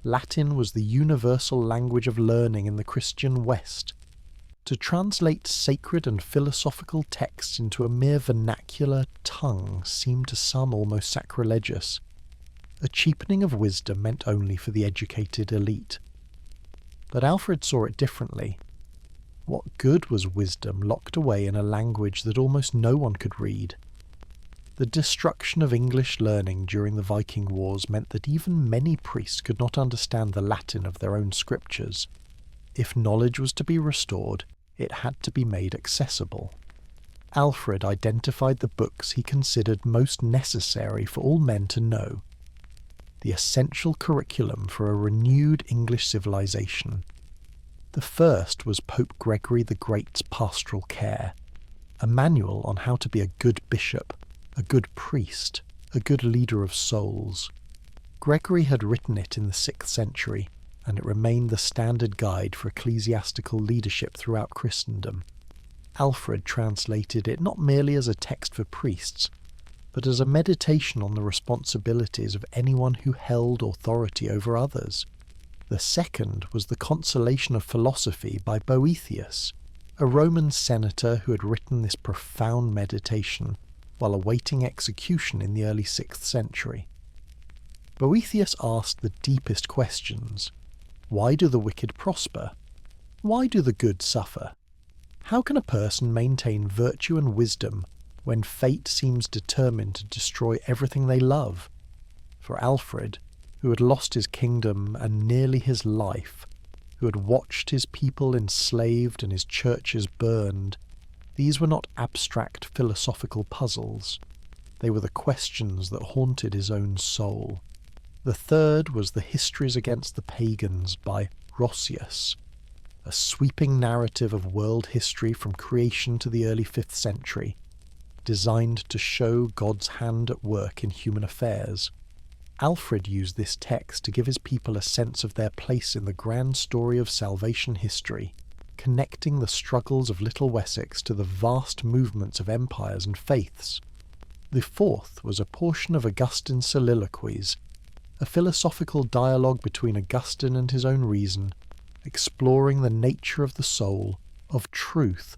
A: Latin was the universal language of learning in the Christian West. To translate sacred and philosophical texts into a mere vernacular tongue seemed to some almost sacrilegious. A cheapening of wisdom meant only for the educated elite. But Alfred saw it differently. What good was wisdom locked away in a language that almost no one could read? The destruction of English learning during the Viking Wars meant that even many priests could not understand the Latin of their own scriptures. If knowledge was to be restored, it had to be made accessible. Alfred identified the books he considered most necessary for all men to know, the essential curriculum for a renewed English civilization. The first was Pope Gregory the Great's Pastoral Care, a manual on how to be a good bishop, a good priest, a good leader of souls. Gregory had written it in the 6th century, and it remained the standard guide for ecclesiastical leadership throughout Christendom. Alfred translated it not merely as a text for priests, but as a meditation on the responsibilities of anyone who held authority over others. The second was the Consolation of Philosophy by Boethius, a Roman senator who had written this profound meditation while awaiting execution in the early 6th century. Boethius asked the deepest questions. Why do the wicked prosper? Why do the good suffer? How can a person maintain virtue and wisdom when fate seems determined to destroy everything they love? For Alfred, who had lost his kingdom and nearly his life, who had watched his people enslaved and his churches burned, these were not abstract philosophical puzzles. They were the questions that haunted his own soul. The third was The Histories Against the Pagans by Roscius, a sweeping narrative of world history from creation to the early 5th century, designed to show God's hand at work in human affairs. Alfred used this text to give his people a sense of their place in the grand story of salvation history, connecting the struggles of Little Wessex to the vast movements of empires and faiths. The fourth was a portion of Augustine's soliloquies, a philosophical dialogue between Augustine and his own reason, exploring the nature of the soul, of truth,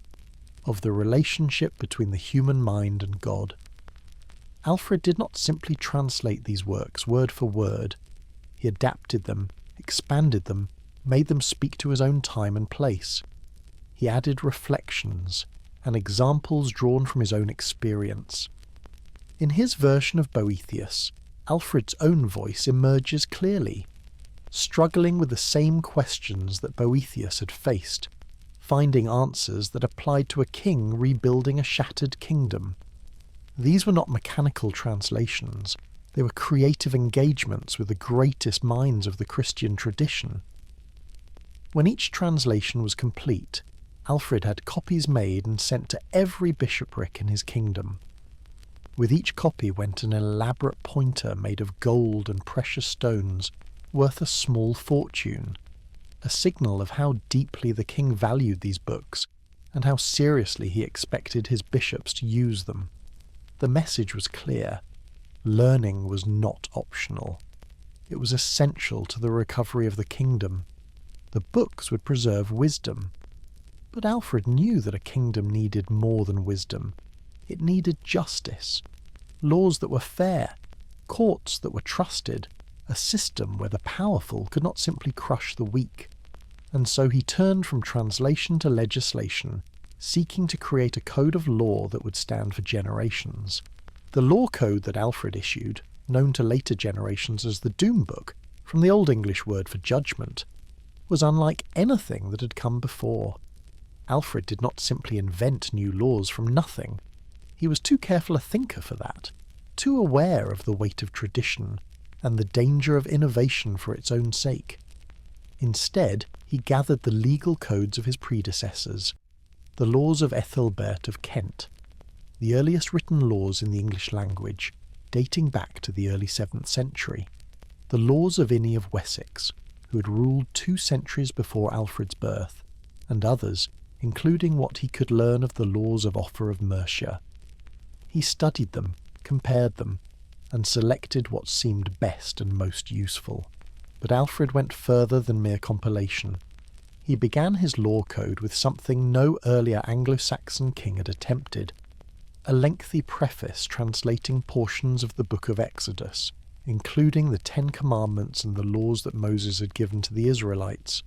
A: of the relationship between the human mind and God. Alfred did not simply translate these works word for word. He adapted them, expanded them, made them speak to his own time and place. He added reflections and examples drawn from his own experience. In his version of Boethius, Alfred's own voice emerges clearly, struggling with the same questions that Boethius had faced, finding answers that applied to a king rebuilding a shattered kingdom. These were not mechanical translations, they were creative engagements with the greatest minds of the Christian tradition. When each translation was complete, Alfred had copies made and sent to every bishopric in his kingdom. With each copy went an elaborate pointer made of gold and precious stones, worth a small fortune, a signal of how deeply the king valued these books and how seriously he expected his bishops to use them. The message was clear. Learning was not optional. It was essential to the recovery of the kingdom. The books would preserve wisdom. But Alfred knew that a kingdom needed more than wisdom. It needed justice, laws that were fair, courts that were trusted, a system where the powerful could not simply crush the weak. And so he turned from translation to legislation, seeking to create a code of law that would stand for generations. The law code that Alfred issued, known to later generations as the Doom Book, from the Old English word for judgment, was unlike anything that had come before. Alfred did not simply invent new laws from nothing. He was too careful a thinker for that, too aware of the weight of tradition and the danger of innovation for its own sake. Instead, he gathered the legal codes of his predecessors, the Laws of Ethelbert of Kent, the earliest written laws in the English language, dating back to the early 7th century, the Laws of Ine of Wessex, who had ruled 2 centuries before Alfred's birth, and others, including what he could learn of the Laws of Offa of Mercia. He studied them, compared them, and selected what seemed best and most useful. But Alfred went further than mere compilation. He began his law code with something no earlier Anglo-Saxon king had attempted, a lengthy preface translating portions of the Book of Exodus, including the 10 Commandments and the laws that Moses had given to the Israelites.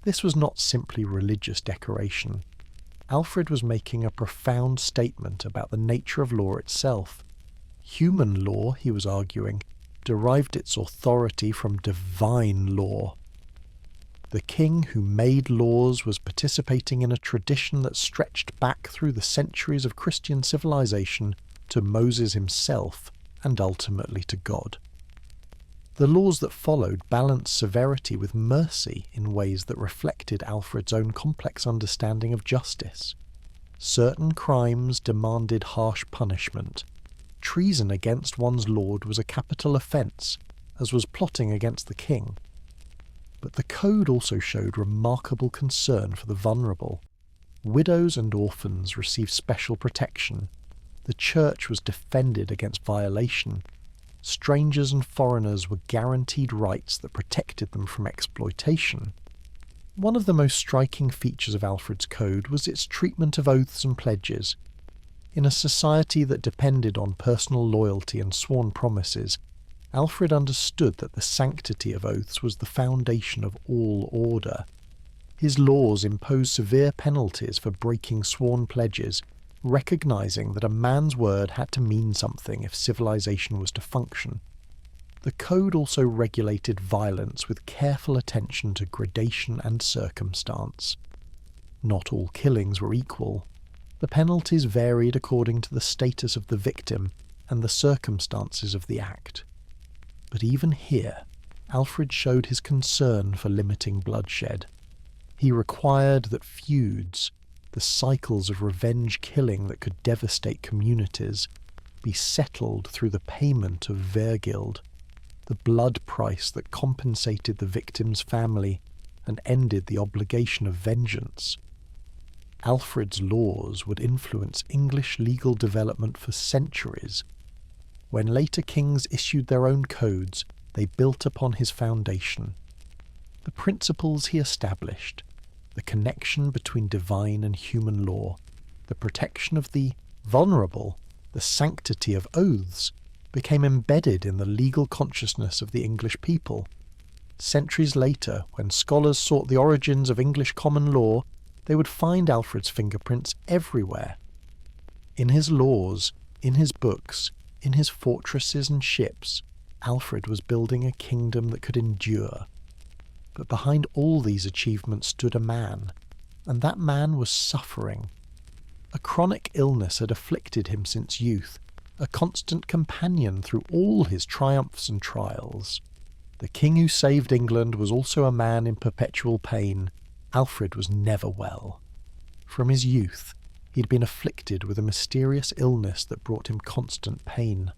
A: This was not simply religious decoration. Alfred was making a profound statement about the nature of law itself. Human law, he was arguing, derived its authority from divine law. The king who made laws was participating in a tradition that stretched back through the centuries of Christian civilization to Moses himself and ultimately to God. The laws that followed balanced severity with mercy in ways that reflected Alfred's own complex understanding of justice. Certain crimes demanded harsh punishment. Treason against one's lord was a capital offence, as was plotting against the king. But the code also showed remarkable concern for the vulnerable. Widows and orphans received special protection. The church was defended against violation. Strangers and foreigners were guaranteed rights that protected them from exploitation. One of the most striking features of Alfred's code was its treatment of oaths and pledges. In a society that depended on personal loyalty and sworn promises, Alfred understood that the sanctity of oaths was the foundation of all order. His laws imposed severe penalties for breaking sworn pledges, recognizing that a man's word had to mean something if civilization was to function. The code also regulated violence with careful attention to gradation and circumstance. Not all killings were equal. The penalties varied according to the status of the victim and the circumstances of the act. But even here, Alfred showed his concern for limiting bloodshed. He required that feuds, the cycles of revenge killing that could devastate communities, be settled through the payment of vergild, the blood price that compensated the victim's family and ended the obligation of vengeance. Alfred's laws would influence English legal development for centuries. When later kings issued their own codes, they built upon his foundation. The principles he established, the connection between divine and human law, the protection of the vulnerable, the sanctity of oaths, became embedded in the legal consciousness of the English people. Centuries later, when scholars sought the origins of English common law, they would find Alfred's fingerprints everywhere. In his laws, in his books, in his fortresses and ships, Alfred was building a kingdom that could endure. But behind all these achievements stood a man, and that man was suffering. A chronic illness had afflicted him since youth, a constant companion through all his triumphs and trials. The king who saved England was also a man in perpetual pain. Alfred was never well. From his youth, he'd been afflicted with a mysterious illness that brought him constant pain.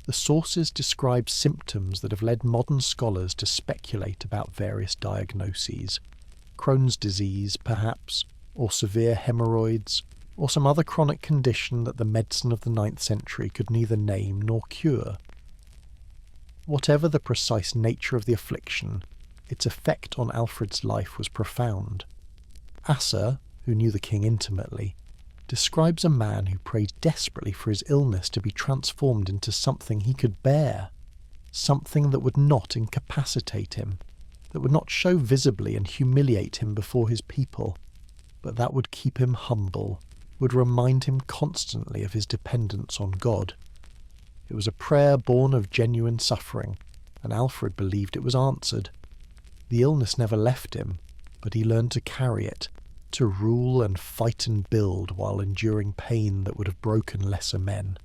A: The sources describe symptoms that have led modern scholars to speculate about various diagnoses. Crohn's disease, perhaps, or severe hemorrhoids, or some other chronic condition that the medicine of the 9th century could neither name nor cure. Whatever the precise nature of the affliction, its effect on Alfred's life was profound. Asser, who knew the king intimately, describes a man who prayed desperately for his illness to be transformed into something he could bear, something that would not incapacitate him, that would not show visibly and humiliate him before his people, but that would keep him humble, would remind him constantly of his dependence on God. It was a prayer born of genuine suffering, and Alfred believed it was answered. The illness never left him, but he learned to carry it, to rule and fight and build while enduring pain that would have broken lesser men.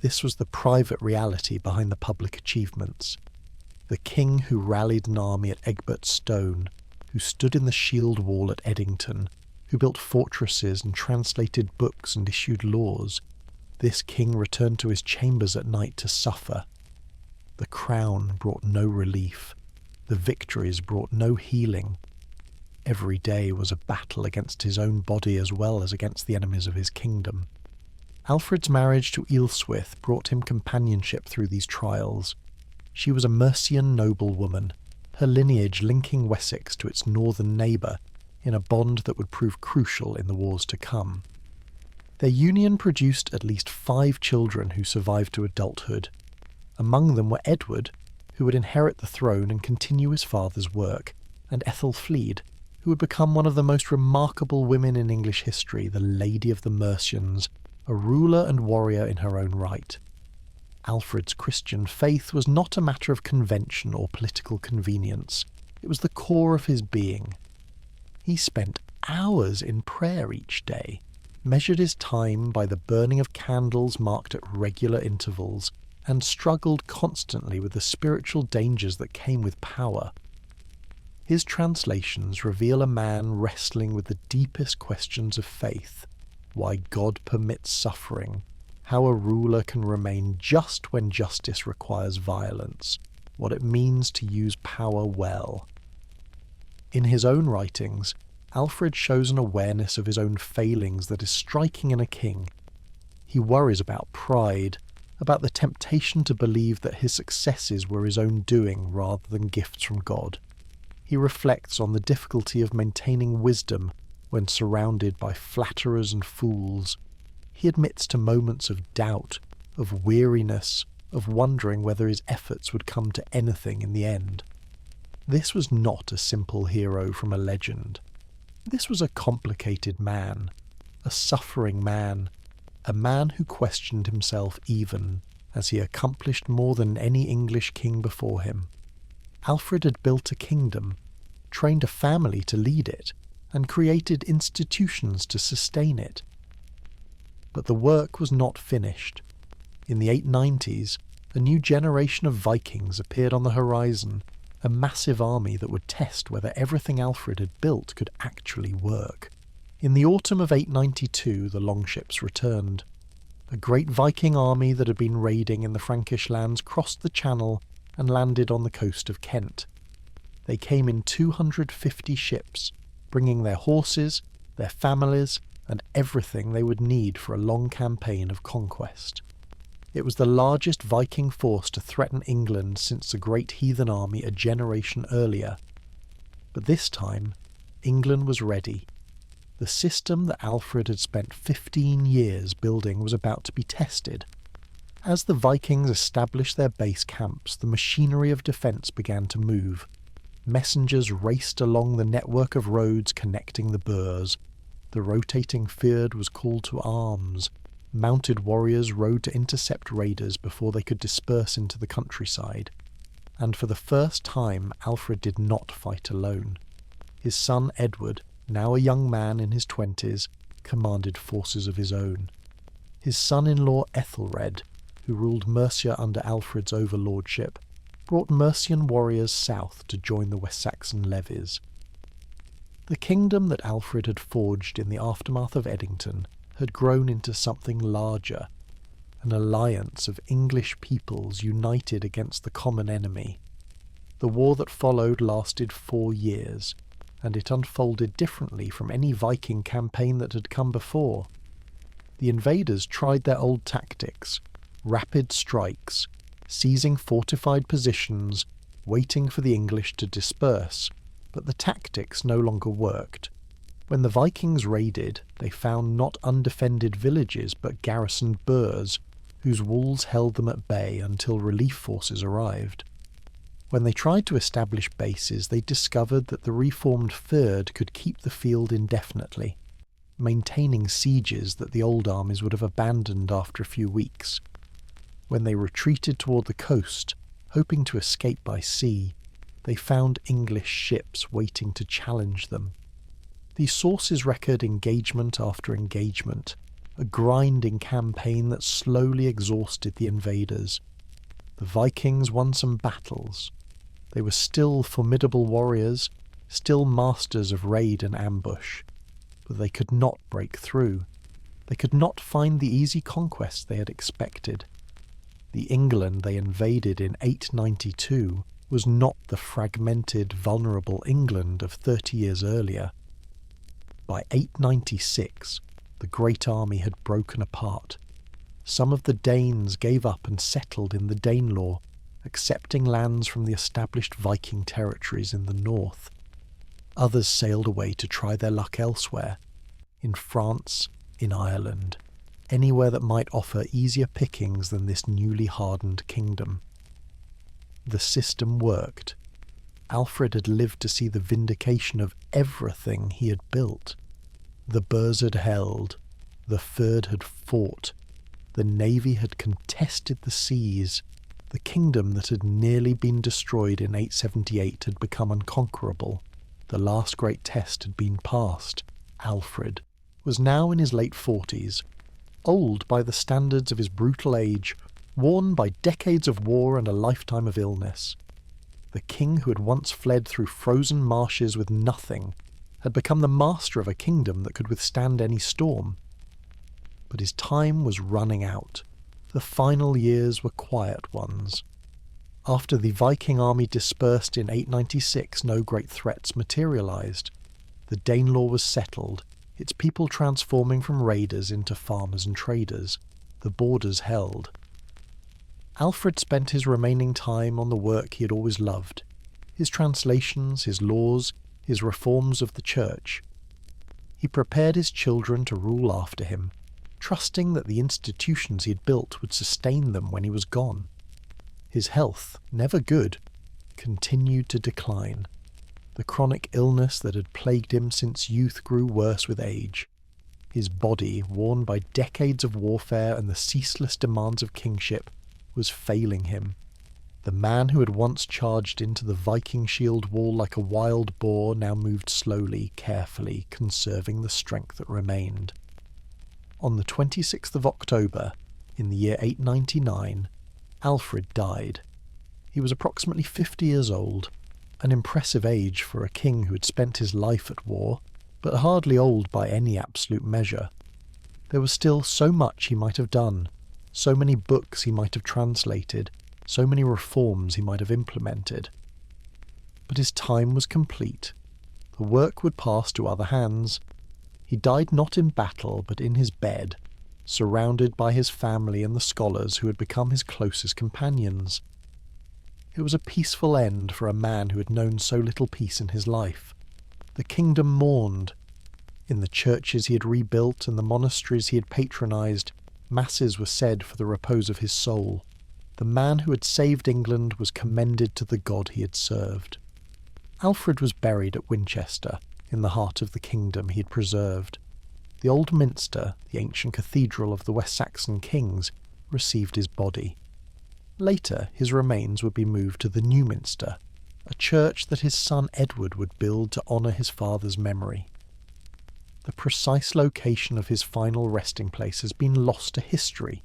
A: This was the private reality behind the public achievements. The king who rallied an army at Egbert's Stone, who stood in the shield wall at Edington, who built fortresses and translated books and issued laws, this king returned to his chambers at night to suffer. The crown brought no relief. The victories brought no healing. Every day was a battle against his own body as well as against the enemies of his kingdom. Alfred's marriage to Ealhswith brought him companionship through these trials. She was a Mercian noblewoman, her lineage linking Wessex to its northern neighbour in a bond that would prove crucial in the wars to come. Their union produced at least 5 children who survived to adulthood. Among them were Edward, who would inherit the throne and continue his father's work, and Ethelfled, who would become one of the most remarkable women in English history, the Lady of the Mercians, a ruler and warrior in her own right. Alfred's Christian faith was not a matter of convention or political convenience. It was the core of his being. He spent hours in prayer each day, measured his time by the burning of candles marked at regular intervals, and struggled constantly with the spiritual dangers that came with power. His translations reveal a man wrestling with the deepest questions of faith: why God permits suffering, how a ruler can remain just when justice requires violence, what it means to use power well. In his own writings, Alfred shows an awareness of his own failings that is striking in a king. He worries about pride, about the temptation to believe that his successes were his own doing rather than gifts from God. He reflects on the difficulty of maintaining wisdom when surrounded by flatterers and fools. He admits to moments of doubt, of weariness, of wondering whether his efforts would come to anything in the end. This was not a simple hero from a legend. This was a complicated man, a suffering man, a man who questioned himself even as he accomplished more than any English king before him. Alfred had built a kingdom, trained a family to lead it, and created institutions to sustain it. But the work was not finished. In the 890s, a new generation of Vikings appeared on the horizon, a massive army that would test whether everything Alfred had built could actually work. In the autumn of 892, the longships returned. A great Viking army that had been raiding in the Frankish lands crossed the Channel and landed on the coast of Kent. They came in 250 ships, bringing their horses, their families, and everything they would need for a long campaign of conquest. It was the largest Viking force to threaten England since the great Heathen army a generation earlier. But this time, England was ready. The The system that Alfred had spent 15 years building was about to be tested. As the Vikings established their base camps, the machinery of defence began to move. Messengers raced along the network of roads connecting the burhs. The rotating fyrd was called to arms. Mounted warriors rode to intercept raiders before they could disperse into the countryside. And for the first time, Alfred did not fight alone. His son Edward, now a young man in his 20s, commanded forces of his own. His son-in-law Ethelred, who ruled Mercia under Alfred's overlordship, brought Mercian warriors south to join the West Saxon levies. The kingdom that Alfred had forged in the aftermath of Edington had grown into something larger, an alliance of English peoples united against the common enemy. The war that followed lasted 4 years, and it unfolded differently from any Viking campaign that had come before. The invaders tried their old tactics, rapid strikes, seizing fortified positions, waiting for the English to disperse, but the tactics no longer worked. When the Vikings raided, they found not undefended villages but garrisoned burhs, whose walls held them at bay until relief forces arrived. When they tried to establish bases, they discovered that the reformed fyrd could keep the field indefinitely, maintaining sieges that the old armies would have abandoned after a few weeks. When they retreated toward the coast, hoping to escape by sea, they found English ships waiting to challenge them. These sources record engagement after engagement, a grinding campaign that slowly exhausted the invaders. The Vikings won some battles. They were still formidable warriors, still masters of raid and ambush, but they could not break through. They could not find the easy conquest they had expected. The England they invaded in 892 was not the fragmented, vulnerable England of 30 years earlier. By 896, the great army had broken apart. Some of the Danes gave up and settled in the Danelaw, accepting lands from the established Viking territories in the north. Others sailed away to try their luck elsewhere, in France, in Ireland, anywhere that might offer easier pickings than this newly hardened kingdom. The system worked. Alfred had lived to see the vindication of everything he had built. The burhs had held, the fyrd had fought, the navy had contested the seas, the kingdom that had nearly been destroyed in 878 had become unconquerable. The last great test had been passed. Alfred was now in his late 40s, old by the standards of his brutal age, worn by decades of war and a lifetime of illness. The king who had once fled through frozen marshes with nothing had become the master of a kingdom that could withstand any storm. But his time was running out. The final years were quiet ones. After the Viking army dispersed in 896, no great threats materialized. The Danelaw was settled, its people transforming from raiders into farmers and traders. The borders held. Alfred spent his remaining time on the work he had always loved, his translations, his laws, his reforms of the church. He prepared his children to rule after him, trusting that the institutions he had built would sustain them when he was gone. His health, never good, continued to decline. The chronic illness that had plagued him since youth grew worse with age. His body, worn by decades of warfare and the ceaseless demands of kingship, was failing him. The man who had once charged into the Viking shield wall like a wild boar now moved slowly, carefully, conserving the strength that remained. On the 26th of October, in the year 899, Alfred died. He was approximately 50 years old, an impressive age for a king who had spent his life at war, but hardly old by any absolute measure. There was still so much he might have done, so many books he might have translated, so many reforms he might have implemented. But his time was complete. The work would pass to other hands. He died not in battle, but in his bed, surrounded by his family and the scholars who had become his closest companions. It was a peaceful end for a man who had known so little peace in his life. The kingdom mourned. In the churches he had rebuilt and the monasteries he had patronised, masses were said for the repose of his soul. The man who had saved England was commended to the God he had served. Alfred was buried at Winchester, in the heart of the kingdom he had preserved. The old minster, the ancient cathedral of the West Saxon kings, received his body. Later, his remains would be moved to the new minster, a church that his son Edward would build to honour his father's memory. The precise location of his final resting place has been lost to history.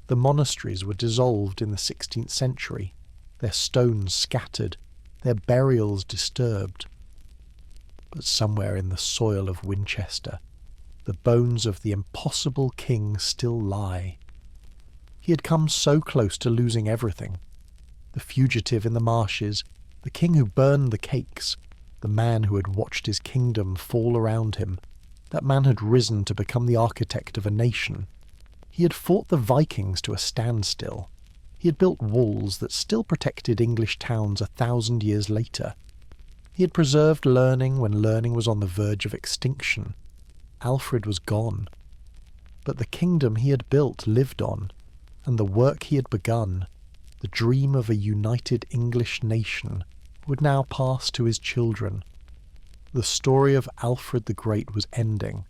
A: The monasteries were dissolved in the 16th century, their stones scattered, their burials disturbed. But somewhere in the soil of Winchester, the bones of the impossible king still lie. He had come so close to losing everything. The fugitive in the marshes, the king who burned the cakes, the man who had watched his kingdom fall around him. That man had risen to become the architect of a nation. He had fought the Vikings to a standstill. He had built walls that still protected English towns 1,000 years later. He had preserved learning when learning was on the verge of extinction. Alfred was gone. But the kingdom he had built lived on, and the work he had begun, the dream of a united English nation, would now pass to his children. The story of Alfred the Great was ending,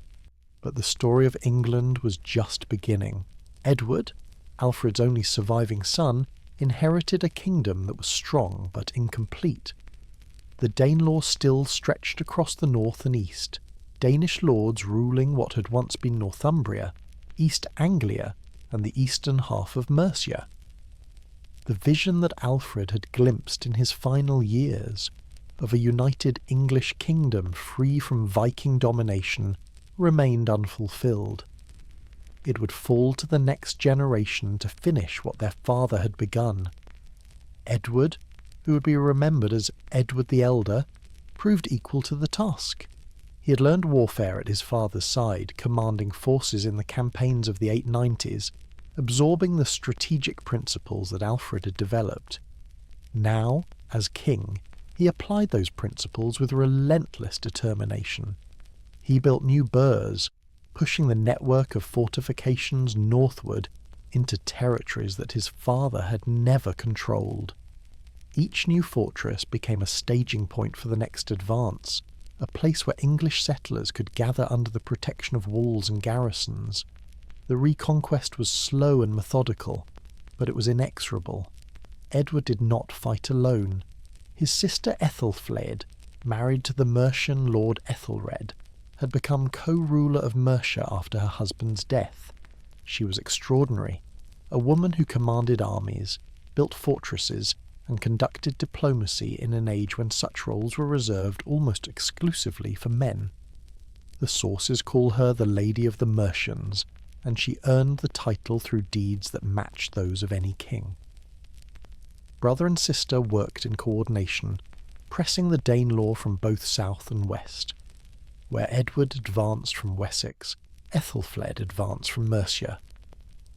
A: but the story of England was just beginning. Edward, Alfred's only surviving son, inherited a kingdom that was strong but incomplete. The Danelaw still stretched across the north and east, Danish lords ruling what had once been Northumbria, East Anglia, and the eastern half of Mercia. The vision that Alfred had glimpsed in his final years, of a united English kingdom free from Viking domination, remained unfulfilled. It would fall to the next generation to finish what their father had begun. Edward, who would be remembered as Edward the Elder, proved equal to the task. He had learned warfare at his father's side, commanding forces in the campaigns of the 890s, absorbing the strategic principles that Alfred had developed. Now, as king, he applied those principles with relentless determination. He built new burhs, pushing the network of fortifications northward into territories that his father had never controlled. Each new fortress became a staging point for the next advance, a place where English settlers could gather under the protection of walls and garrisons. The reconquest was slow and methodical, but it was inexorable. Edward did not fight alone. His sister Ethelfled, married to the Mercian Lord Ethelred, had become co-ruler of Mercia after her husband's death. She was extraordinary, a woman who commanded armies, built fortresses, and conducted diplomacy in an age when such roles were reserved almost exclusively for men. The sources call her the Lady of the Mercians, and she earned the title through deeds that matched those of any king. Brother and sister worked in coordination, pressing the Danelaw from both south and west. Where Edward advanced from Wessex, Ethelfled advanced from Mercia.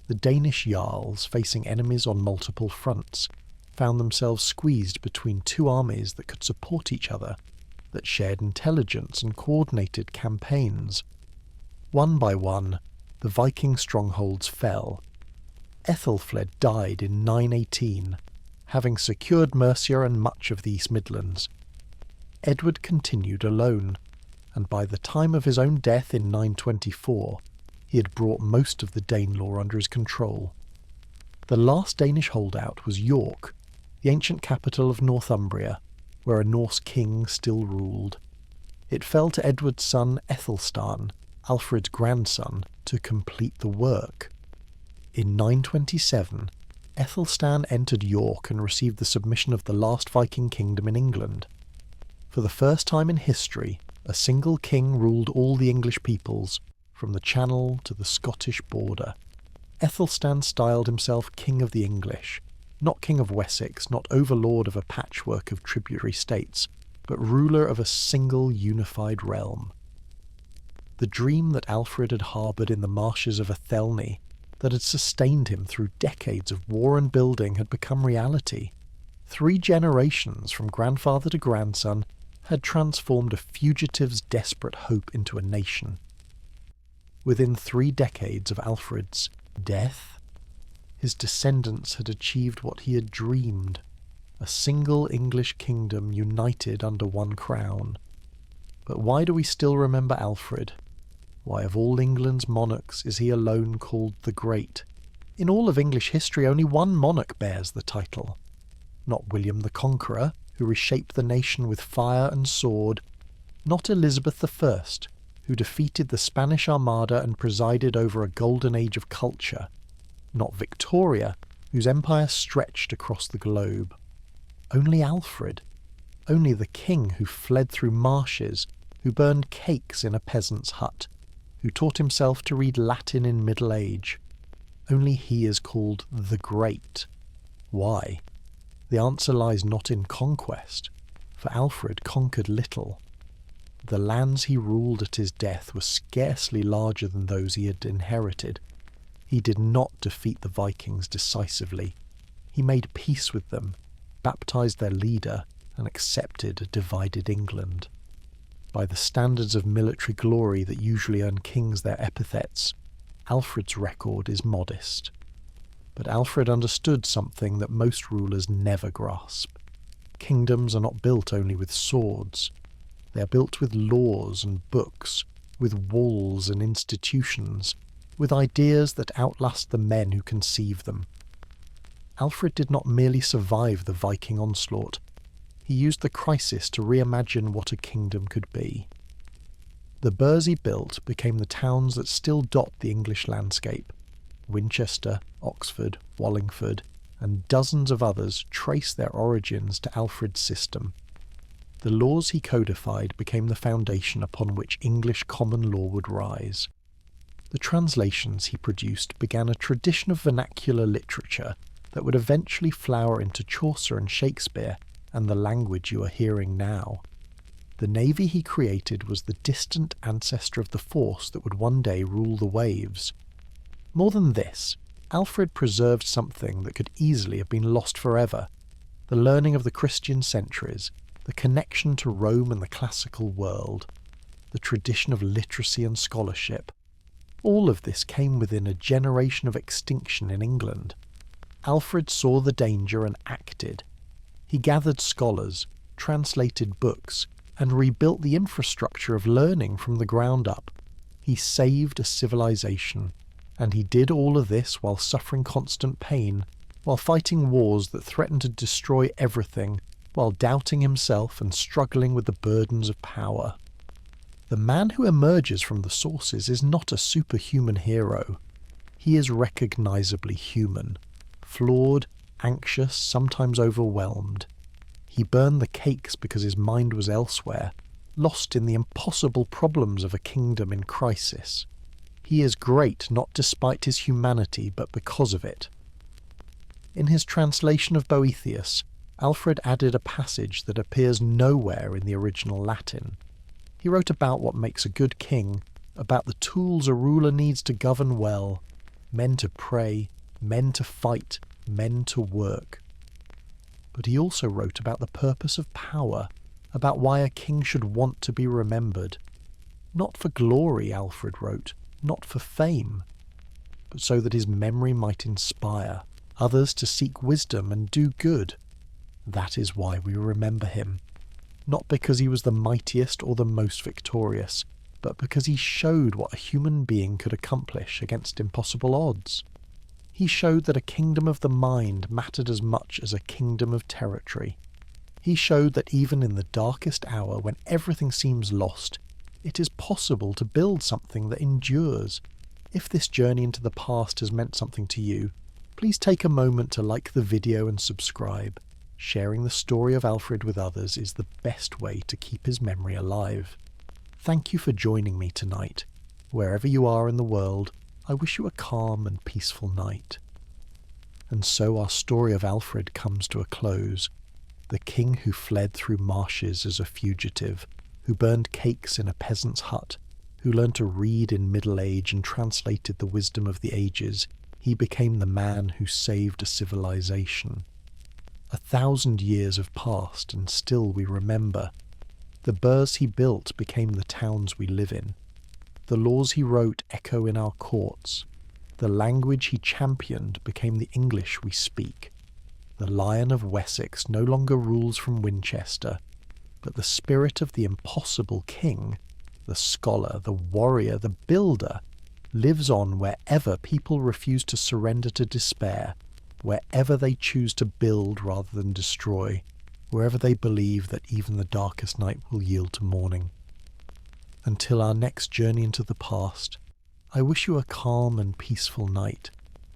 A: The Danish jarls, facing enemies on multiple fronts, found themselves squeezed between two armies that could support each other, that shared intelligence and coordinated campaigns. One by one, the Viking strongholds fell. Ethelfled died in 918, having secured Mercia and much of the East Midlands. Edward continued alone, and by the time of his own death in 924, he had brought most of the Danelaw under his control. The last Danish holdout was York, the ancient capital of Northumbria, where a Norse king still ruled. It fell to Edward's son Aethelstan, Alfred's grandson, to complete the work. In 927, Aethelstan entered York and received the submission of the last Viking kingdom in England. For the first time in history, a single king ruled all the English peoples, from the Channel to the Scottish border. Aethelstan styled himself King of the English, not King of Wessex, not overlord of a patchwork of tributary states, but ruler of a single unified realm. The dream that Alfred had harboured in the Marshes of Athelney, that had sustained him through decades of war and building, had become reality. 3 generations from grandfather to grandson had transformed a fugitive's desperate hope into a nation. Within 3 decades of Alfred's death, his descendants had achieved what he had dreamed, a single English kingdom united under one crown. But why do we still remember Alfred? Why, of all England's monarchs, is he alone called the Great? In all of English history, only one monarch bears the title. Not William the Conqueror, who reshaped the nation with fire and sword. Not Elizabeth I, who defeated the Spanish Armada and presided over a golden age of culture. Not Victoria, whose empire stretched across the globe. Only Alfred. Only the king who fled through marshes, who burned cakes in a peasant's hut, who taught himself to read Latin in middle age. Only he is called the Great. Why? The answer lies not in conquest, for Alfred conquered little. The lands he ruled at his death were scarcely larger than those he had inherited. He did not defeat the Vikings decisively. He made peace with them, baptized their leader, and accepted a divided England. By the standards of military glory that usually earn kings their epithets, Alfred's record is modest. But Alfred understood something that most rulers never grasp. Kingdoms are not built only with swords. They are built with laws and books, with walls and institutions, with ideas that outlast the men who conceive them. Alfred did not merely survive the Viking onslaught. He used the crisis to reimagine what a kingdom could be. The burghs he built became the towns that still dot the English landscape. Winchester, Oxford, Wallingford, and dozens of others trace their origins to Alfred's system. The laws he codified became the foundation upon which English common law would rise. The translations he produced began a tradition of vernacular literature that would eventually flower into Chaucer and Shakespeare and the language you are hearing now. The navy he created was the distant ancestor of the force that would one day rule the waves. More than this, Alfred preserved something that could easily have been lost forever: the learning of the Christian centuries, the connection to Rome and the classical world, the tradition of literacy and scholarship. All of this came within a generation of extinction in England. Alfred saw the danger and acted. He gathered scholars, translated books, and rebuilt the infrastructure of learning from the ground up. He saved a civilization, and he did all of this while suffering constant pain, while fighting wars that threatened to destroy everything, while doubting himself and struggling with the burdens of power. The man who emerges from the sources is not a superhuman hero. He is recognizably human, flawed, anxious, sometimes overwhelmed. He burned the cakes because his mind was elsewhere, lost in the impossible problems of a kingdom in crisis. He is great not despite his humanity, but because of it. In his translation of Boethius, Alfred added a passage that appears nowhere in the original Latin. He wrote about what makes a good king, about the tools a ruler needs to govern well: men to pray, men to fight, men to work. But he also wrote about the purpose of power, about why a king should want to be remembered. Not for glory, Alfred wrote, not for fame, but so that his memory might inspire others to seek wisdom and do good. That is why we remember him. Not because he was the mightiest or the most victorious, but because he showed what a human being could accomplish against impossible odds. He showed that a kingdom of the mind mattered as much as a kingdom of territory. He showed that even in the darkest hour, when everything seems lost, it is possible to build something that endures. If this journey into the past has meant something to you, please take a moment to like the video and subscribe. Sharing the story of Alfred with others is the best way to keep his memory alive. Thank you for joining me tonight. Wherever you are in the world, I wish you a calm and peaceful night. And so our story of Alfred comes to a close. The king who fled through marshes as a fugitive, who burned cakes in a peasant's hut, who learned to read in middle age and translated the wisdom of the ages, he became the man who saved a civilization. 1,000 years have passed, and still we remember. The burghs he built became the towns we live in. The laws he wrote echo in our courts. The language he championed became the English we speak. The Lion of Wessex no longer rules from Winchester, but the spirit of the impossible king, the scholar, the warrior, the builder, lives on wherever people refuse to surrender to despair, wherever they choose to build rather than destroy, wherever they believe that even the darkest night will yield to morning. Until our next journey into the past, I wish you a calm and peaceful night,